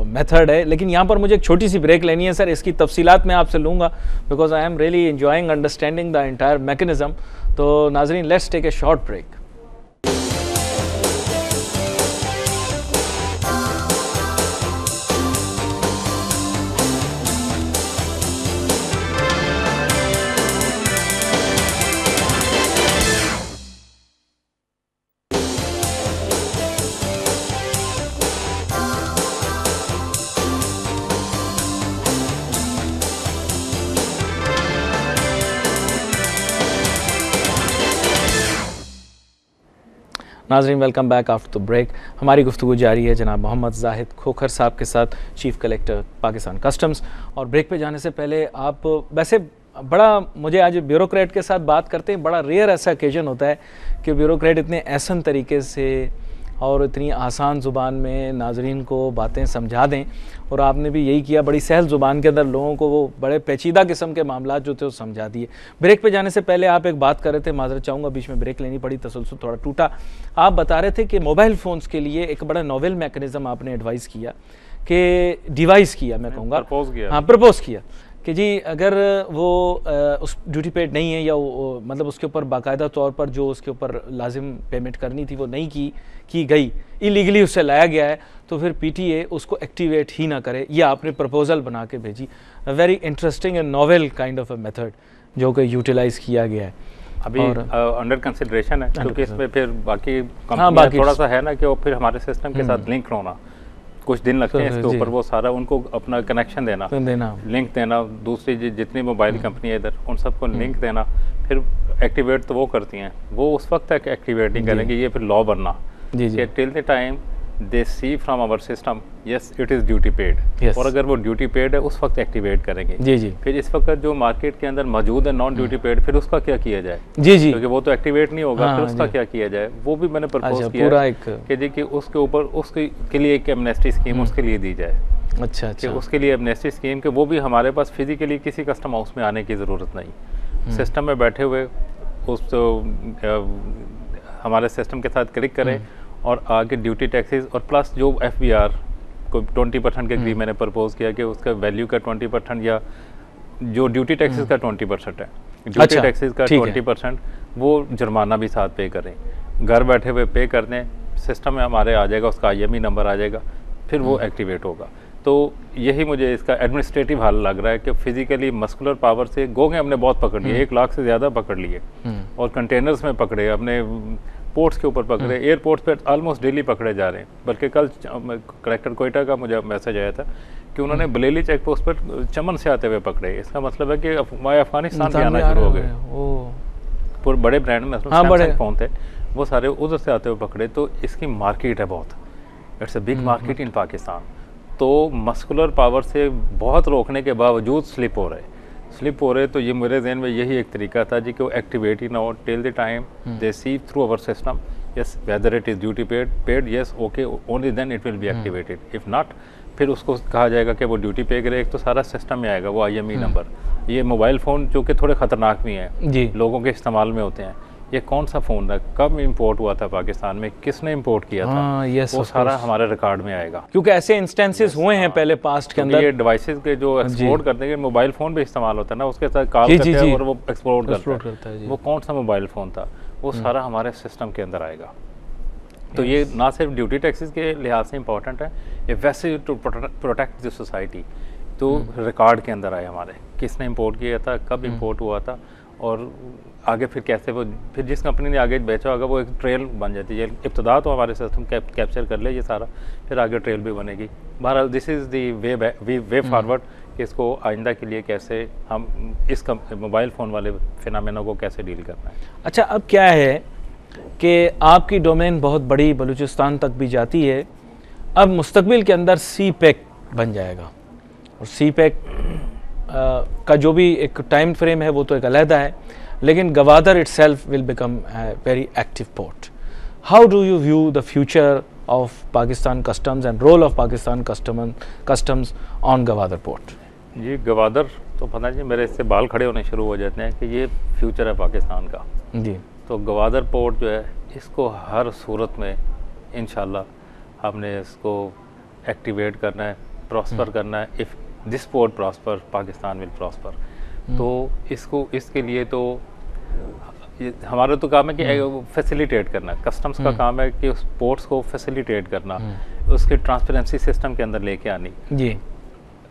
मेथड है। लेकिन यहाँ पर मुझे एक छोटी सी ब्रेक लेनी है सर, इसकी तफसीलात मैं आपसे लूँगा because I am really enjoying understanding the entire mechanism. तो नाजरीन, let's take a short break. नाज़रीन, welcome back after the break. हमारी गुफ्तगू जारी है जनाब मोहम्मद जाहिद खोखर साहब के साथ, चीफ़ कलेक्टर पाकिस्तान कस्टम्स। और ब्रेक पे जाने से पहले आप वैसे बड़ा मुझे आज ब्यूरोक्रेट के साथ बात करते हैं, बड़ा रेयर ऐसा ओकेजन होता है कि ब्यूरोक्रेट इतने आसान तरीके से और इतनी आसान ज़ुबान में नाजरीन को बातें समझा दें। और आपने भी यही किया, बड़ी सहल ज़ुबान के अंदर लोगों को वो बड़े पेचीदा किस्म के मामला जो थे वो समझा दिए। ब्रेक पे जाने से पहले आप एक बात कर रहे थे, माज़रत चाहूँगा बीच में ब्रेक लेनी पड़ी, तसलसल थोड़ा टूटा। आप बता रहे थे कि मोबाइल फ़ोन्स के लिए एक बड़ा नोवेल मैकेनिज़्म आपने एडवाइस किया, कि डिवाइस किया, मैं कहूँगा प्रपोज़ किया कि जी अगर वो उस ड्यूटी पेड नहीं है या वो मतलब उसके ऊपर बाकायदा तौर पर जो उसके ऊपर लाजिम पेमेंट करनी थी वो नहीं की गई, इलीगली उससे लाया गया है, तो फिर PTA उसको एक्टिवेट ही ना करे। ये आपने प्रपोज़ल बना के भेजी। Very interesting and novel kind of a method जो कि यूटिलाइज़ किया गया है, अभी अंडर कंसिडरेशन है, क्योंकि इसमें फिर बाकी कंपनी थोड़ा सा है ना कि वो फिर हमारे सिस्टम के साथ लिंक होना कुछ दिन लगते हैं इसके ऊपर, वो सारा उनको अपना कनेक्शन देना, लिंक देना, दूसरी जितनी मोबाइल कंपनी है इधर उन सबको लिंक देना, फिर एक्टिवेट तो वो करती हैं, वो उस वक्त तक एक्टिवेट नहीं करेंगे, ये फिर लॉ बनना कि till the time they see from our system yes it is duty paid, Yes. और अगर वो ड्यूटी पेड है उस वक्त एक्टिवेट करेंगे। जी जी फिर इस वक्त जो मार्केट के अंदर मौजूद है नॉन ड्यूटी पेड, फिर उसका क्या किया जाए, जी जी। क्योंकि वो तो एक्टिवेट नहीं होगा। हाँ, फिर उसका जी। क्या किया जाए, वो भी मैंने अच्छा, प्रपोज किया पूरा है एक कि जी कि उसके ऊपर उसके के लिए एक एमनेस्टी स्कीम उसके लिए दी जाए, अच्छा कि अच्छा उसके लिए एमनेस्टी स्कीम के वो भी हमारे पास फिजिकली किसी कस्टम हाउस में आने की ज़रूरत नहीं, सिस्टम में बैठे हुए उस हमारे सिस्टम के साथ क्लिक करें और आगे ड्यूटी टैक्सेस और प्लस जो FBR को 20% के करीब मैंने प्रपोज किया कि उसका वैल्यू का 20% या जो ड्यूटी टैक्सेस का 20% है, ड्यूटी अच्छा, टैक्सेस का ठीक है। 20% वो जुर्माना भी साथ पे करें, घर बैठे हुए पे कर दें, सिस्टम में हमारे आ जाएगा, उसका IME नंबर आ जाएगा, फिर वो एक्टिवेट होगा। तो यही मुझे इसका एडमिनिस्ट्रेटिव हाल लग रहा है कि फिजिकली मस्कुलर पावर से गोंगे हमने बहुत पकड़ लिए, 1 लाख से ज़्यादा पकड़ लिए, और कंटेनर्स में पकड़े, अपने पोर्ट्स के ऊपर पकड़े, एयरपोर्ट्स पे ऑलमोस्ट डेली पकड़े जा रहे हैं। बल्कि कल कलेक्टर कोयटा का मुझे मैसेज आया था कि उन्होंने बलेली चेक पोस्ट पर चमन से आते हुए पकड़े। इसका मतलब है कि अफगानिस्तान से आना शुरू हो गए, पूरे बड़े ब्रांड में सैमसंग फ़ोन थे, वो सारे उधर से आते हुए पकड़े। तो इसकी मार्केट है बहुत, it's a big market in Pakistan. तो मस्कुलर पावर से बहुत रोकने के बावजूद स्लिप हो रहे, तो ये मेरे जहन में यही एक तरीका था जी कि वो एक्टिवेट ही ना हो till the time they see through our system yes whether it is duty paid yes okay only then it will be activated, if not फिर उसको कहा जाएगा कि वो ड्यूटी पे करे। एक तो सारा सिस्टम में आएगा वो IME नंबर। ये मोबाइल फ़ोन जो कि थोड़े ख़तरनाक भी हैं जी, लोगों के इस्तेमाल में होते हैं, ये कौन सा फ़ोन था, कब इंपोर्ट हुआ था पाकिस्तान में, किसने इंपोर्ट किया था, yes, वो of सारा course. हमारे रिकॉर्ड में आएगा। क्योंकि ऐसे इंस्टेंसेस हुए हैं पहले पास्ट के क्योंकि अंदर। ये डिवाइसेस के जो एक्सपोर्ट करते हैं, मोबाइल फ़ोन भी इस्तेमाल होता है ना, उसके साथ कॉल जी, करते जी, हैं जी। और वो एक्सपोर्ट Explode करता करता है, है, जी। वो कौन सा मोबाइल फ़ोन था, वो सारा हमारे सिस्टम के अंदर आएगा। तो ये ना सिर्फ ड्यूटी टैक्सेस के लिहाज से इंपॉर्टेंट है, ये वैसे टू प्रोटेक्ट द सोसाइटी। तो रिकॉर्ड के अंदर आए हमारे, किसने इंपोर्ट किया था, कब इंपोर्ट हुआ था, और आगे फिर कैसे वो फिर जिस कंपनी ने आगे बेचा होगा वो एक ट्रेल बन जाती है। इब्तदा तो हमारे सिस्टम कैप्चर कर ले ये सारा, फिर आगे ट्रेल भी बनेगी। बहरहाल this is the way forward कि इसको आइंदा के लिए कैसे हम इस मोबाइल फ़ोन वाले फिनोमेना को कैसे डील करना है। अच्छा, अब क्या है कि आपकी डोमेन बहुत बड़ी बलूचिस्तान तक भी जाती है, अब मुस्तकबिल के अंदर CPEC बन जाएगा, और CPEC का जो भी एक टाइम फ्रेम है वो तो एक अलहदा है, लेकिन Gwadar itself will become very active port. How do you view the future of Pakistan customs and role of Pakistan customs on Gwadar port? जी गवादर तो पता नहीं, मेरे इससे बाल खड़े होने शुरू हो जाते हैं कि ये फ्यूचर है पाकिस्तान का। जी, तो गवादर पोर्ट जो है इसको हर सूरत में इंशाल्लाह हमने इसको एक्टिवेट करना है, प्रॉस्पर करना है। If this port prosper Pakistan will prosper. तो इसके लिए तो हमारा तो काम है कि फैसिलिटेट करना, कस्टम्स का काम है कि उस पोर्ट्स को फैसिलिटेट करना, उसके ट्रांसपेरेंसी सिस्टम के अंदर लेके आनी, जी,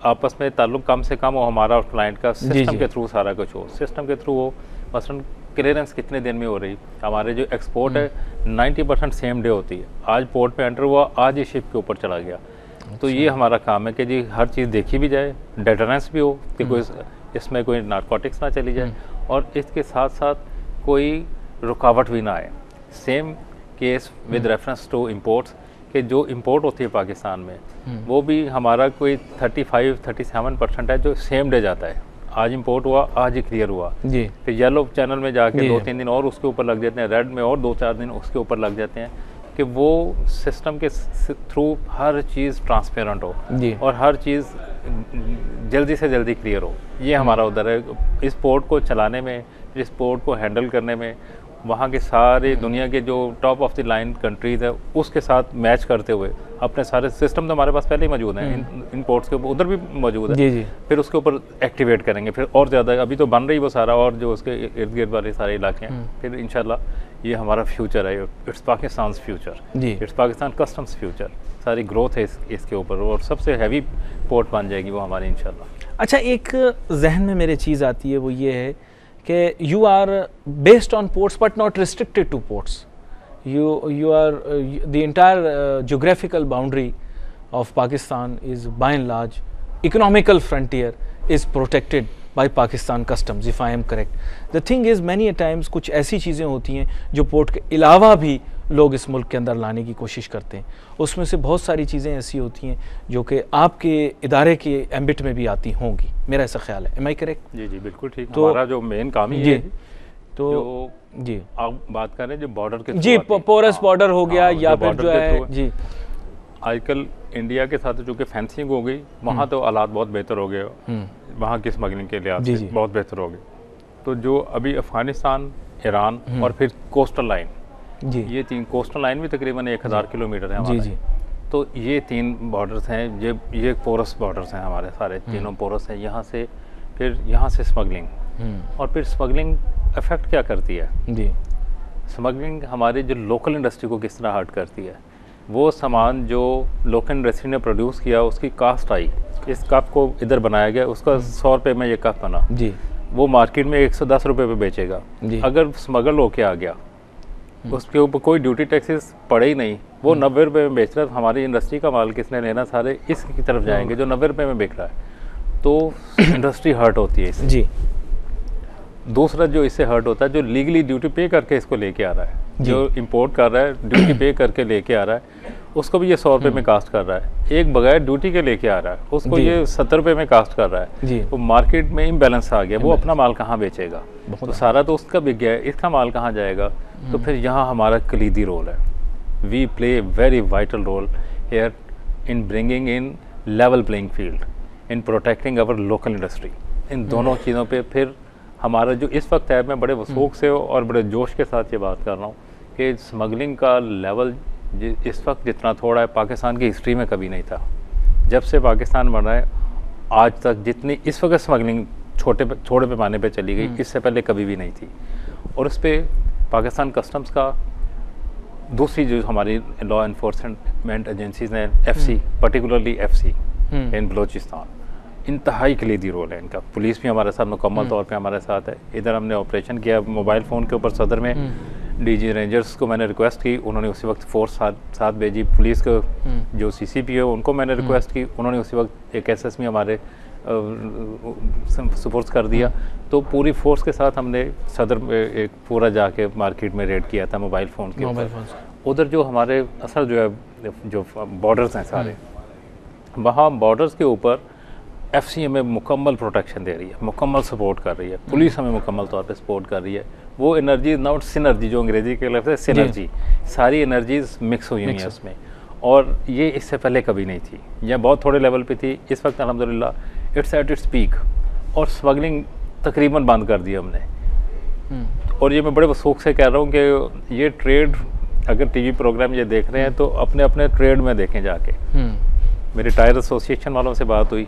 आपस में ताल्लुक कम से कम हो हमारा और क्लाइंट का, सिस्टम जी। के थ्रू सारा कुछ हो, सिस्टम के थ्रू हो। मसलन क्लियरेंस कितने दिन में हो रही, हमारे जो एक्सपोर्ट है 90% सेम डे होती है। आज पोर्ट पे एंटर हुआ, आज ही शिप के ऊपर चला गया। तो ये हमारा काम है कि जी हर चीज़ देखी भी जाए, डेटरेंस भी हो कि कोई इसमें कोई नारकोटिक्स ना चली जाए, और इसके साथ साथ कोई रुकावट भी ना आए। Same case with reference to imports, कि जो इंपोर्ट होती है पाकिस्तान में वो भी हमारा कोई 35-37% है जो सेम डे जाता है। आज इंपोर्ट हुआ, आज ही क्लियर हुआ, जी, फिर येलो चैनल में जाके जी। 2-3 दिन और उसके ऊपर लग जाते हैं, रेड में और 2-4 दिन उसके ऊपर लग जाते हैं, कि वो सिस्टम के थ्रू हर चीज़ ट्रांसपेरेंट हो जी, और हर चीज़ जल्दी से जल्दी क्लियर हो। ये हमारा उधर है, इस पोर्ट को चलाने में, इस पोर्ट को हैंडल करने में, वहाँ के सारे दुनिया के जो top of the line countries है उसके साथ मैच करते हुए अपने सारे सिस्टम तो हमारे पास पहले ही मौजूद हैं, इन पोर्ट्स के ऊपर उधर भी मौजूद है। जी, जी, फिर उसके ऊपर एक्टिवेट करेंगे, फिर और ज़्यादा, अभी तो बन रही वो सारा, और जो उसके इर्द गिर्द वाले सारे इलाके हैं, फिर इंशाल्लाह ये हमारा फ्यूचर है, इट्स पाकिस्तान फ्यूचर, जी। It's Pakistan customs future. सारी ग्रोथ है इसके ऊपर, और सबसे हैवी पोर्ट बन जाएगी वो हमारी इंशाल्लाह। अच्छा, एक जहन में मेरे चीज़ आती है, वो ये है कि you are based on ports but not restricted to ports, you are the entire geographical boundary of Pakistan is by and large economical frontier is protected by Pakistan customs if I am correct. The thing is many a times कुछ ऐसी चीज़ें होती हैं जो port के अलावा भी लोग इस मुल्क के अंदर लाने की कोशिश करते हैं। उसमें से बहुत सारी चीज़ें ऐसी होती हैं जो कि आपके इदारे के एम्बिट में भी आती होंगी, मेरा ऐसा ख्याल है। एम आई करेक्ट? जी जी बिल्कुल ठीक। तो हमारा जो मेन काम ही जी, है तो जो जी आप बात कर रहे हैं जो बॉर्डर के जी, पोरस बॉर्डर हो गया या फिर जो है जी आजकल इंडिया के साथ जो कि फेंसिंग हो गई, वहाँ तो हालात बहुत बेहतर हो गए, वहाँ की स्मगलिंग के लिहाज से बहुत बेहतर हो गए। तो जो अभी अफ़गानिस्तान, ईरान और फिर कोस्टल लाइन, जी ये 3 कोस्टल लाइन भी तकरीबन 1000 किलोमीटर है हमारे। जी जी तो ये 3 बॉर्डर्स हैं, ये पोरस बॉर्डर्स हैं हमारे सारे, तीनों पोरस हैं। यहाँ से फिर यहाँ से स्मगलिंग, और फिर स्मगलिंग इफेक्ट क्या करती है? जी स्मगलिंग हमारी जो लोकल इंडस्ट्री को किस तरह हर्ट करती है। वो सामान जो लोकल इंडस्ट्री ने प्रोड्यूस किया, उसकी कास्ट आई, इस कप को इधर बनाया गया, उसका 100 रुपये में ये कप बना, जी वो मार्केट में 110 रुपये पे बेचेगा। अगर स्मगल होके आ गया, उसके ऊपर कोई ड्यूटी टैक्सेस पड़े ही नहीं, वो 90 रुपये में बेच रहा है, हमारी इंडस्ट्री का माल किसने लेना? सारे इसकी तरफ जाएंगे जो 90 रुपये में बिक रहा है। तो इंडस्ट्री हर्ट होती है इससे। जी दूसरा जो इससे हर्ट होता है, जो लीगली ड्यूटी पे करके इसको लेके आ रहा है, जो इंपोर्ट कर रहा है ड्यूटी पे करके लेके आ रहा है, उसको भी ये 100 रुपये में कास्ट कर रहा है। एक बगैर ड्यूटी के लेके आ रहा है, उसको ये 70 रुपये में कास्ट कर रहा है। तो मार्केट में इम्बैलेंस आ गया, वो अपना माल कहाँ बेचेगा? तो सारा तो उसका बिक गया है, इसका माल कहाँ जाएगा? तो फिर यहाँ हमारा कलीदी रोल है। We play very vital role here in bringing in level playing field, in protecting our local industry. इन दोनों चीज़ों पे फिर हमारा जो इस वक्त है, मैं बड़े वसूख से और बड़े जोश के साथ ये बात कर रहा हूँ कि स्मगलिंग का लेवल इस वक्त जितना थोड़ा है, पाकिस्तान की हिस्ट्री में कभी नहीं था। जब से पाकिस्तान बना है आज तक जितनी इस वक्त स्मगलिंग छोटे पैमाने पे चली गई, इससे पहले कभी भी नहीं थी। और उस पर पाकिस्तान कस्टम्स का, दूसरी जो हमारी लॉ इन्फोर्समेंट एजेंसीज हैं, FC, पर्टिकुलरली FC इन बलोचिस्तान, इंतहाई कलीदी रोल है इनका। पुलिस भी हमारे साथ मुकम्मल तौर पे हमारे साथ है। इधर हमने ऑपरेशन किया मोबाइल फ़ोन के ऊपर, सदर में DG रेंजर्स को मैंने रिक्वेस्ट की, उन्होंने उसी वक्त फोर्स साथ भेजी। पुलिस को जो CCP है उनको मैंने रिक्वेस्ट की, उन्होंने उसी वक्त एक SSB हमारे सुपुर्द कर दिया। तो पूरी फोर्स के साथ हमने सदर में एक पूरा जाके मार्केट में रेड किया था मोबाइल फ़ोन के ऊपर। उधर जो हमारे असल जो है जो बॉर्डर्स हैं सारे, वहाँ बॉर्डर्स के ऊपर FC हमें मुकम्मल प्रोटेक्शन दे रही है, मुकम्मल सपोर्ट कर रही है। पुलिस हमें मुकम्मल तौर पे सपोर्ट कर रही है। वो एनर्जी नॉट सिनर्जी, जो अंग्रेजी के लफ्ज़ है सिनर्जी, सारी एनर्जीज मिक्स हुई हैं उसमें, और ये इससे पहले कभी नहीं थी। यह बहुत थोड़े लेवल पे थी। इस वक्त अल्हम्दुलिल्लाह इट्स एट इट्स पीक, और स्मगलिंग तकरीबन बंद कर दी हमने। और ये मैं बड़े वसूख से कह रहा हूँ कि ये ट्रेड, अगर TV प्रोग्राम ये देख रहे हैं तो अपने अपने ट्रेड में देखें जाके। मेरे टायर एसोसिएशन वालों से बात हुई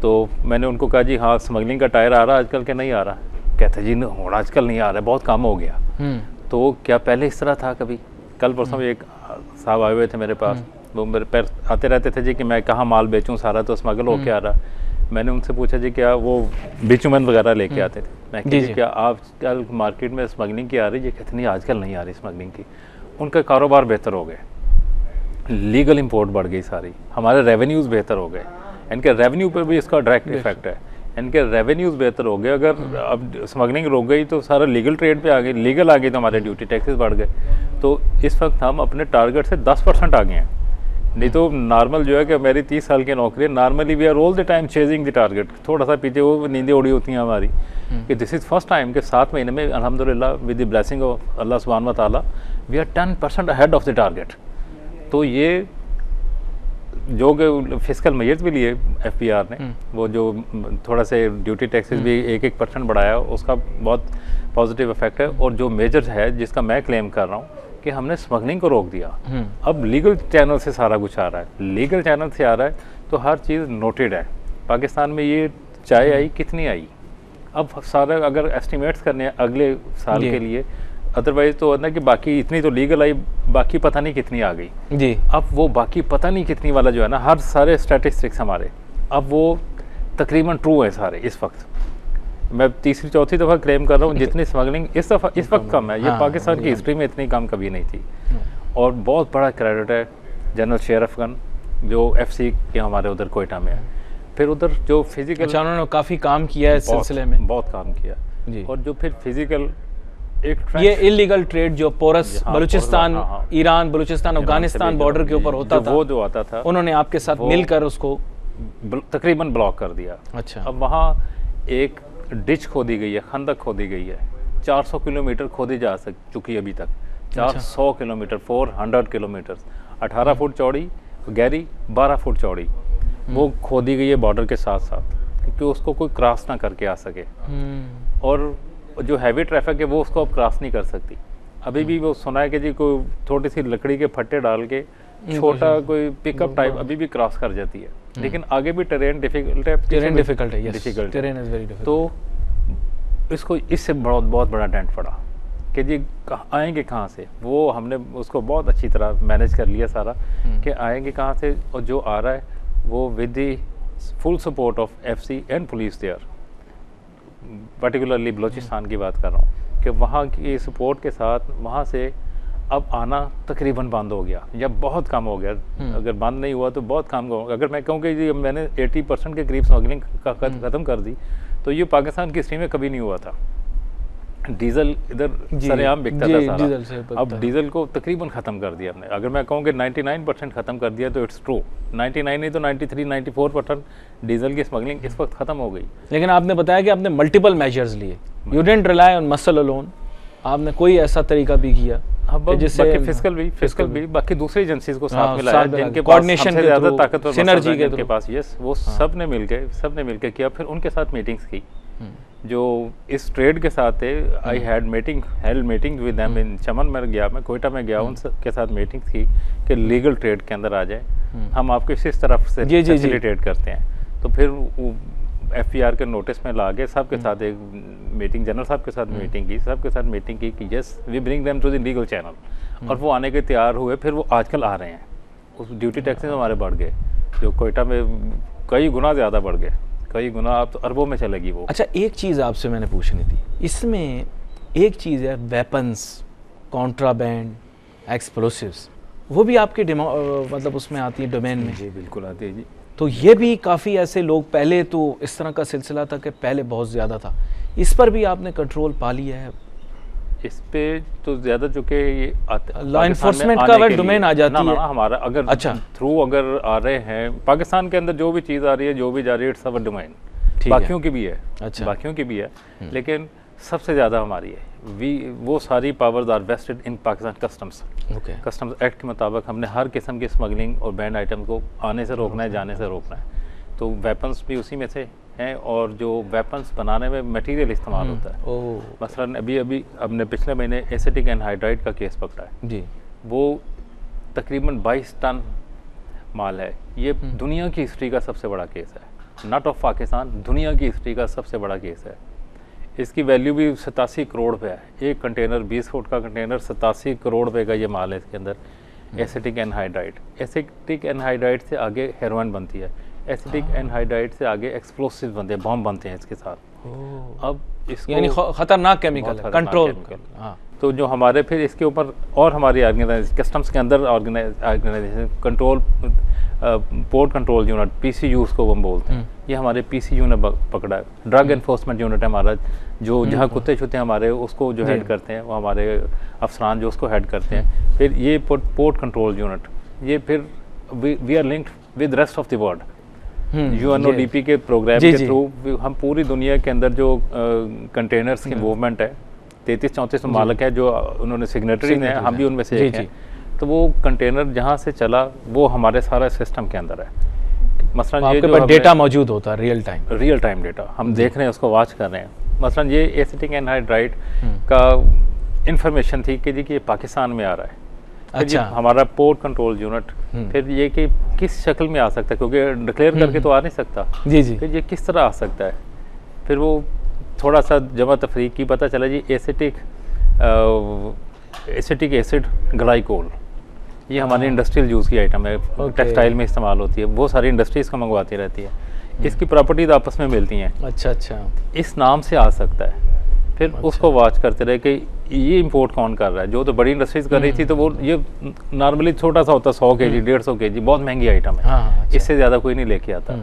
तो मैंने उनको कहा जी हाँ स्मगलिंग का टायर आ रहा है आजकल के? नहीं आ रहा। कहते जी होना आजकल नहीं आ रहा है, बहुत कम हो गया। तो क्या पहले इस तरह था कभी? कल परसों में एक साहब आए हुए थे मेरे पास, वो मेरे पैर आते रहते थे जी कि मैं कहाँ माल बेचूं, सारा तो स्मगल हो के आ रहा। मैंने उनसे पूछा जी क्या वो बिचुमन वगैरह लेके आते थे? मैं कहा क्या आजकल मार्केट में स्मगलिंग की आ रही है? कहते नहीं आजकल नहीं आ रही स्मगलिंग की। उनका कारोबार बेहतर हो गए, लीगल इंपोर्ट बढ़ गई सारी, हमारे रेवेन्यूज़ बेहतर हो गए। इनके रेवेन्यू पर भी इसका डायरेक्ट इफेक्ट है। इनके रेवेन्यूज़ बेहतर हो गए। अगर अब स्मगलिंग रुक गई तो सारा लीगल ट्रेड पे आ गई, लीगल आ गई तो हमारे ड्यूटी टैक्सेस बढ़ गए। तो इस वक्त हम अपने टारगेट से 10% आ गए हैं। नहीं तो नॉर्मल जो है कि मेरी 30 साल की नौकरी है, normally we are all the time chasing the target. थोड़ा सा पीछे वो नींदें उड़ी होती हैं हमारी कि दिस इज़ फर्स्ट टाइम कि 7 महीने में अल्हम्दुलिल्लाह with the blessing of Allah सुब्हान व तआला we are 10% ahead of the target. तो ये जो फिस्कल मेजर्स भी लिए FBR ने, वो जो थोड़ा से ड्यूटी टैक्सेस भी 1% बढ़ाया, उसका बहुत पॉजिटिव इफेक्ट है। और जो मेजर है जिसका मैं क्लेम कर रहा हूँ कि हमने स्मगलिंग को रोक दिया। अब लीगल चैनल से सारा कुछ आ रहा है, लीगल चैनल से आ रहा है तो हर चीज़ नोटेड है। पाकिस्तान में ये चाय आई कितनी आई, अब सारा अगर एस्टिमेट्स करने हैं अगले साल के लिए, अदरवाइज तो ना कि बाकी इतनी तो लीगल आई, बाकी पता नहीं कितनी आ गई जी। अब वो बाकी पता नहीं कितनी वाला जो है ना, हर सारे स्टैटिस्टिक्स हमारे अब वो तकरीबन ट्रू है सारे। इस वक्त मैं तीसरी चौथी दफ़ा क्लेम कर रहा हूँ जितनी स्मगलिंग इस वक्त कम है, ये पाकिस्तान की हिस्ट्री में इतनी कम कभी नहीं थी। और बहुत बड़ा क्रेडिट है जनरल शेर अफगन जो FC के हमारे उधर कोयटा में है। फिर उधर जो फिजिकल उन्होंने काफ़ी काम किया है इस सिलसिले में, बहुत काम किया जी। और जो फिर फिजिकल एक ये इलीगल ट्रेड जो पोरस हाँ, बलूचिस्तान, हाँ। ईरान, बलूचिस्तान, ईरान से अफगानिस्तान भी बॉर्डर के ऊपर होता था, वो जो आता था उन्होंने आपके साथ वो मिलकर उसको तकरीबन ब्लॉक कर दिया। अच्छा। अब वहाँ एक डिच खोदी गई है, खंदक खोदी गई है, 400 किलोमीटर खोदी जा चुकी है अभी तक। 400 किलोमीटर, 400 किलोमीटर, 18 फुट चौड़ी गहरी, 12 फुट चौड़ी, वो खोदी गई है बॉर्डर के साथ साथ, क्योंकि उसको कोई क्रॉस ना करके आ सके। और जो हैवी ट्रैफिक है वो उसको अब क्रॉस नहीं कर सकती। अभी भी वो सुना है कि जी कोई थोड़ी सी लकड़ी के फट्टे डाल के छोटा कोई पिकअप टाइप अभी भी क्रॉस कर जाती है, लेकिन आगे भी टेरेन डिफिकल्ट है। टेरेन डिफिकल्ट है, difficult terrain is very difficult. तो इसको इससे बहुत बड़ा डेंट पड़ा कि जी आएंगे कहाँ से। वो हमने उसको बहुत अच्छी तरह मैनेज कर लिया सारा कि आएंगे कहाँ से, और जो आ रहा है वो with the full support of FC and police there, particularly Balochistan की बात कर रहा हूँ, कि वहाँ की सपोर्ट के साथ वहाँ से अब आना तकरीबन बंद हो गया या बहुत कम हो गया। अगर बंद नहीं हुआ तो बहुत कम होगा। अगर मैं कहूँ कि जी मैंने 80% के करीब स्मगलिंग ख़त्म कर दी, तो ये पाकिस्तान की हिस्ट्री में कभी नहीं हुआ था। डीजल इधर सरेआम बिकता था सारा, डीजल से अब डीजल को तकरीबन ख़त्म कर दिया हमने। अगर मैं कहूँ कि 99% ख़त्म कर दिया तो इट्स ट्रू, 99 नहीं तो 93-94% डीजल की स्मगलिंग इस वक्त ख़त्म हो गई। लेकिन आपने बताया कि आपने मल्टीपल मेजर्स लिए, you didn't rely on muscle alone, आपने कोई ऐसा तरीका भी किया जिससे फिजिकल भी बाकी दूसरी एजेंसीज को साथ मिलाया, जिनके पास कोऑर्डिनेशन सबसे ज़्यादा ताकतवर सिनर्जी के के पास, यस, वो सब ने मिलकर किया। फिर उनके साथ मीटिंग्स की जो इस ट्रेड के साथ थे। I had meeting with them in Chaman में गया, मैं कोयटा में गया, उनके साथ मीटिंग्स की कि लीगल ट्रेड के अंदर आ जाए, हम आपको इस तरफ से फैसिलिटेट करते हैं। तो फिर FPR के नोटिस में ला के सबके साथ एक मीटिंग, जनरल साहब के साथ मीटिंग की, सबके साथ मीटिंग की कि yes we bring them to the legal channel, और वो आने के तैयार हुए। फिर वो आजकल आ रहे हैं। उस ड्यूटी टैक्सेस हमारे बढ़ गए, जो कोयटा में कई गुना ज़्यादा बढ़ गए, कई गुना, अब तो अरबों में चलेगी वो। अच्छा, एक चीज़ आपसे मैंने पूछनी थी, इसमें एक चीज़ है वेपन्स, कॉन्ट्राबैंड, एक्सप्लोसिव्स, वो भी आपके मतलब उसमें आती है डोमेन में? जी बिल्कुल आती है जी। तो ये भी काफ़ी ऐसे लोग, पहले तो इस तरह का सिलसिला था कि पहले बहुत ज़्यादा था, इस पर भी आपने कंट्रोल पा लिया है? इस पे तो ज़्यादा चूँकि ये लॉ इन्फोर्समेंट का अगर डोमेन आ जाती है हमारा, अगर अच्छा थ्रू अगर आ रहे हैं पाकिस्तान के अंदर, जो भी चीज़ आ रही है, जो भी जा रही है, इट्स अवर डोमेन। बाकियों की भी है, अच्छा, बाकियों की भी है, लेकिन सबसे ज़्यादा हमारी है। वो सारी powers are vested in Pakistan customs. Customs act के मुताबिक हमने हर किस्म की स्मगलिंग और बैंड आइटम को आने से रोकना है, जाने से रोकना है। तो वेपन्स भी उसी में से हैं, और जो वेपन्स बनाने में मटेरियल इस्तेमाल होता है, मसलन अभी हमने पिछले महीने एसिटिक एनहाइड्राइड का केस पकड़ा है जी। वो तकरीबन 22 टन माल है। ये दुनिया की हिस्ट्री का सबसे बड़ा केस है, नॉट ऑफ पाकिस्तान, दुनिया की हिस्ट्री का सबसे बड़ा केस है। इसकी वैल्यू भी 87 करोड़ पे है। एक कंटेनर, 20 फुट का कंटेनर, 87 करोड़ रुपए का ये माल है इसके अंदर। एसिटिक एनहाइड्राइड, एसिटिक एनहाइड्राइड से आगे हेरोइन बनती है, एसिटिक एनहाइड्राइड से आगे एक्सप्लोसिव बनते हैं, बम बनते हैं इसके साथ। अब इसको यानी खतरनार्ट केमिकल है, कंट्रोल। हाँ, तो जो हमारे फिर इसके ऊपर और हमारी कस्टम्स के अंदर organisation control, port control unit, PCU उसको हम बोलते हैं, ये हमारे PCU ने पकड़ा है। ड्रग एनफोर्समेंट यूनिट है हमारा, जो जहाँ कुत्ते छुते हमारे उसको जो हेड करते हैं, वो हमारे अफसरान जो उसको हेड करते हैं। फिर ये पोर्ट कंट्रोल यूनिट, ये फिर we are linked with rest of the world. UNODP के प्रोग्राम के थ्रू हम पूरी दुनिया के अंदर जो कंटेनर्स की मूवमेंट है, 33-34 मालिक है जो उन्होंने सिग्नेटरी हैं, हम भी उनमें से एक हैं। तो वो कंटेनर जहाँ से चला वो हमारे सारा सिस्टम के अंदर है। मसलन ये जो डेटा मौजूद होता है, रियल टाइम डेटा हम देख रहे हैं, उसको वॉच कर रहे हैं। मसलन ये एसिटिक एनहाइड्राइड का इंफॉर्मेशन थी कि जी कि ये पाकिस्तान में आ रहा है। अच्छा, हमारा पोर्ट कंट्रोल यूनिट फिर ये कि किस शक्ल में आ सकता है, क्योंकि डिक्लेयर करके तो आ नहीं सकता जी जी, फिर ये किस तरह आ सकता है। फिर वो थोड़ा सा जमा तफरीक की, पता चला जी एसिटिक एसिड ग्लाइकोल, ये हमारे इंडस्ट्रियल यूज़ की आइटम है, टेक्सटाइल में इस्तेमाल होती है, बहुत सारी इंडस्ट्रीज़ को मंगवाती रहती है। इसकी प्रॉपर्टीज आपस में मिलती हैं। अच्छा, इस नाम से आ सकता है। फिर उसको वॉच करते रहे कि ये इंपोर्ट कौन कर रहा है। जो तो बड़ी इंडस्ट्रीज कर रही थी तो वो ये नॉर्मली छोटा सा होता है, 100 kg 150 kg, बहुत महंगी आइटम है, इससे ज़्यादा कोई नहीं लेके आता।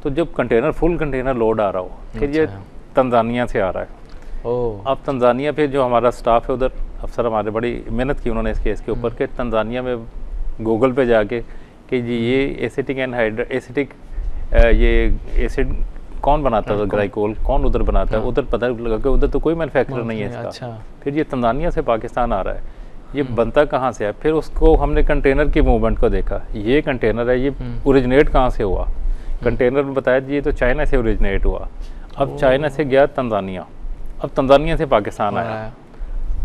तो जब फुल कंटेनर लोड आ रहा हो, फिर ये तंजानिया से आ रहा है, ओह अब तंजानिया पे जो हमारा स्टाफ है उधर, अफसर हमारे बड़ी मेहनत की उन्होंने इस केस के ऊपर के तंजानिया में गूगल पे जाके कि जी ये एसिटिक एसिटिक ये एसिड कौन बनाता है, ग्लाइकोल कौन उधर बनाता है, उधर पता लगा कि उधर तो कोई मैन्युफैक्चरर नहीं है इसका। अच्छा। फिर ये तंजानिया से पाकिस्तान आ रहा है, ये बनता कहाँ से है? फिर उसको हमने कंटेनर की मूवमेंट को देखा, ये कंटेनर है, ये ओरिजिनेट कहाँ से हुआ? कंटेनर में बताया जी ये तो चाइना से ओरिजिनेट हुआ। अब चाइना से गया तंजानिया, अब तंजानिया से पाकिस्तान आया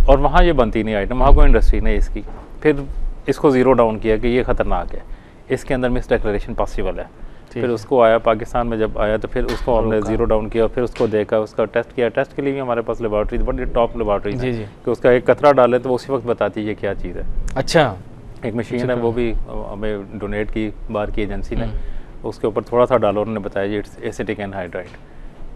और वहाँ ये बनती नहीं आइटम, वहाँ कोई इंडस्ट्री नहीं इसकी। फिर इसको ज़ीरो डाउन किया कि ये ख़तरनाक है, इसके अंदर मिस डिक्लेरेशन पॉसिबल है। फिर उसको आया पाकिस्तान में, जब आया तो फिर उसको हमने ज़ीरो डाउन किया, फिर उसको देखा, उसका टेस्ट किया। टेस्ट के लिए भी हमारे पास लेबॉर्ट्री बड़ी टॉप लेबॉर्ट्री है कि उसका एक कतरा डाले तो वो उसी वक्त बताती है ये क्या चीज़ है। अच्छा, एक मशीन है, वो भी हमें डोनेट की बाहर की एजेंसी ने, उसके ऊपर थोड़ा सा डाला, उन्होंने बताया जी इट्स एसिटिक एनहाइड्राइड।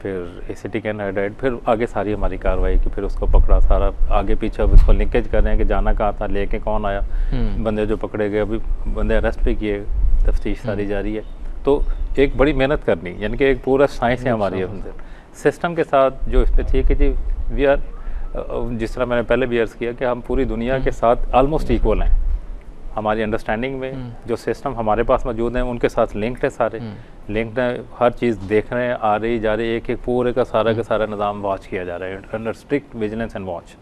फिर एसिटिक एनहाइड्राइड, फिर आगे सारी हमारी कार्रवाई की, फिर उसको पकड़ा, सारा आगे पीछे अब उसको लिंकेज कर रहे हैं कि जाना कहाँ था, लेके कौन आया, बंदे जो पकड़े गए, अभी बंदे अरेस्ट भी किए, तफ्तीश सारी जारी है। तो एक बड़ी मेहनत करनी, यानी कि एक पूरा साइंस है हमारी अंदर सिस्टम के साथ जो इस पर थी कि जी वी आर, जिस तरह मैंने पहले भी अर्ज़ किया कि हम पूरी दुनिया के साथ ऑलमोस्ट इक्वल हैं हमारी अंडरस्टैंडिंग में। जो सिस्टम हमारे पास मौजूद हैं उनके साथ लिंक्ड है, सारे लिंक्ड हैं, हर चीज़ देख रहे हैं, आ रही जा रही, एक एक पूरे का सारा निज़ाम वॉच किया जा रहा है under strict vigilance and watch.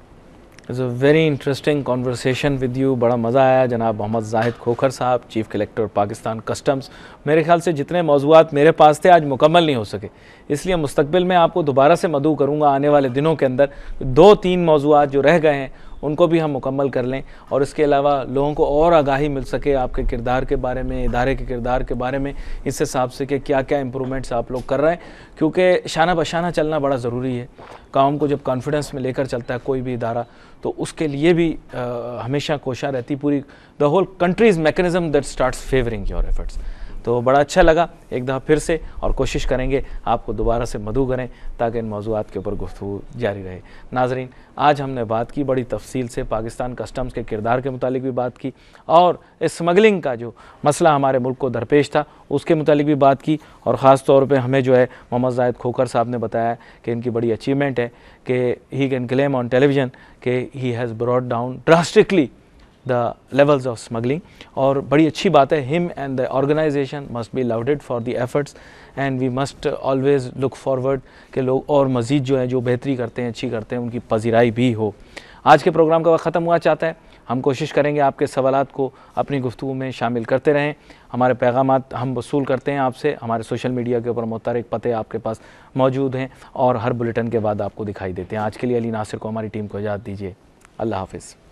It's a very interesting conversation with you, बड़ा मज़ा आया। जनाब मोहम्मद जाहिद खोखर साहब, चीफ़ कलेक्टर पाकिस्तान कस्टम्स। मेरे ख्याल से जितने मौज़ूआत मेरे पास थे आज मुकम्मल नहीं हो सके, इसलिए मुस्तकबिल में आपको दोबारा से मदऊ करूँगा आने वाले दिनों के अंदर। 2-3 मौज़ूआत जो रह गए हैं उनको भी हम मुकम्मल कर लें, और इसके अलावा लोगों को और आगाही मिल सके आपके किरदार के बारे में, इदारे के किरदार के बारे में, इस हिसाब से कि क्या क्या इम्प्रूवमेंट्स आप लोग कर रहे हैं, क्योंकि शाना बशाना चलना बड़ा ज़रूरी है। काम को जब कॉन्फिडेंस में लेकर चलता है कोई भी इदारा, तो उसके लिए भी हमेशा कोशिश रहती पूरी the whole countries mechanism that starts favouring your efforts. तो बड़ा अच्छा लगा एक दफ़ा फिर से, और कोशिश करेंगे आपको दोबारा से मदऊ करें ताकि इन मौज़ूआत के ऊपर गुफ्तगू जारी रहे। नाज़रीन, आज हमने बात की बड़ी तफसील से, पाकिस्तान कस्टम्स के किरदार के मुतालिक भी बात की, और स्मगलिंग का जो मसला हमारे मुल्क को दरपेश था उसके मुतालिक भी बात की, और ख़ास तौर पे हमें जो है मोहम्मद जाहिद खोखर साहब ने बताया कि इनकी बड़ी अचीवमेंट है कि he can claim on television कि he has brought down drastically the levels of smuggling, और बड़ी अच्छी बात है। him and the organization must be lauded for the efforts and we must always look forward कि लोग और मज़ीद जो है जो बेहतरी करते हैं, अच्छी करते हैं, उनकी पजीराई भी हो। आज के प्रोग्राम का वक्त ख़त्म हुआ चाहता है, हम कोशिश करेंगे आपके सवालात को अपनी गुफ्तगू में शामिल करते रहें। हमारे पैगामात हम वसूल करते हैं आपसे, हमारे सोशल मीडिया के ऊपर मुतहरिक पते आपके पास मौजूद हैं और हर बुलेटिन के बाद आपको दिखाई देते हैं। आज के लिए अली नासिर को, हमारी टीम को इजाज़त दीजिए। अल्लाह हाफ़िज़।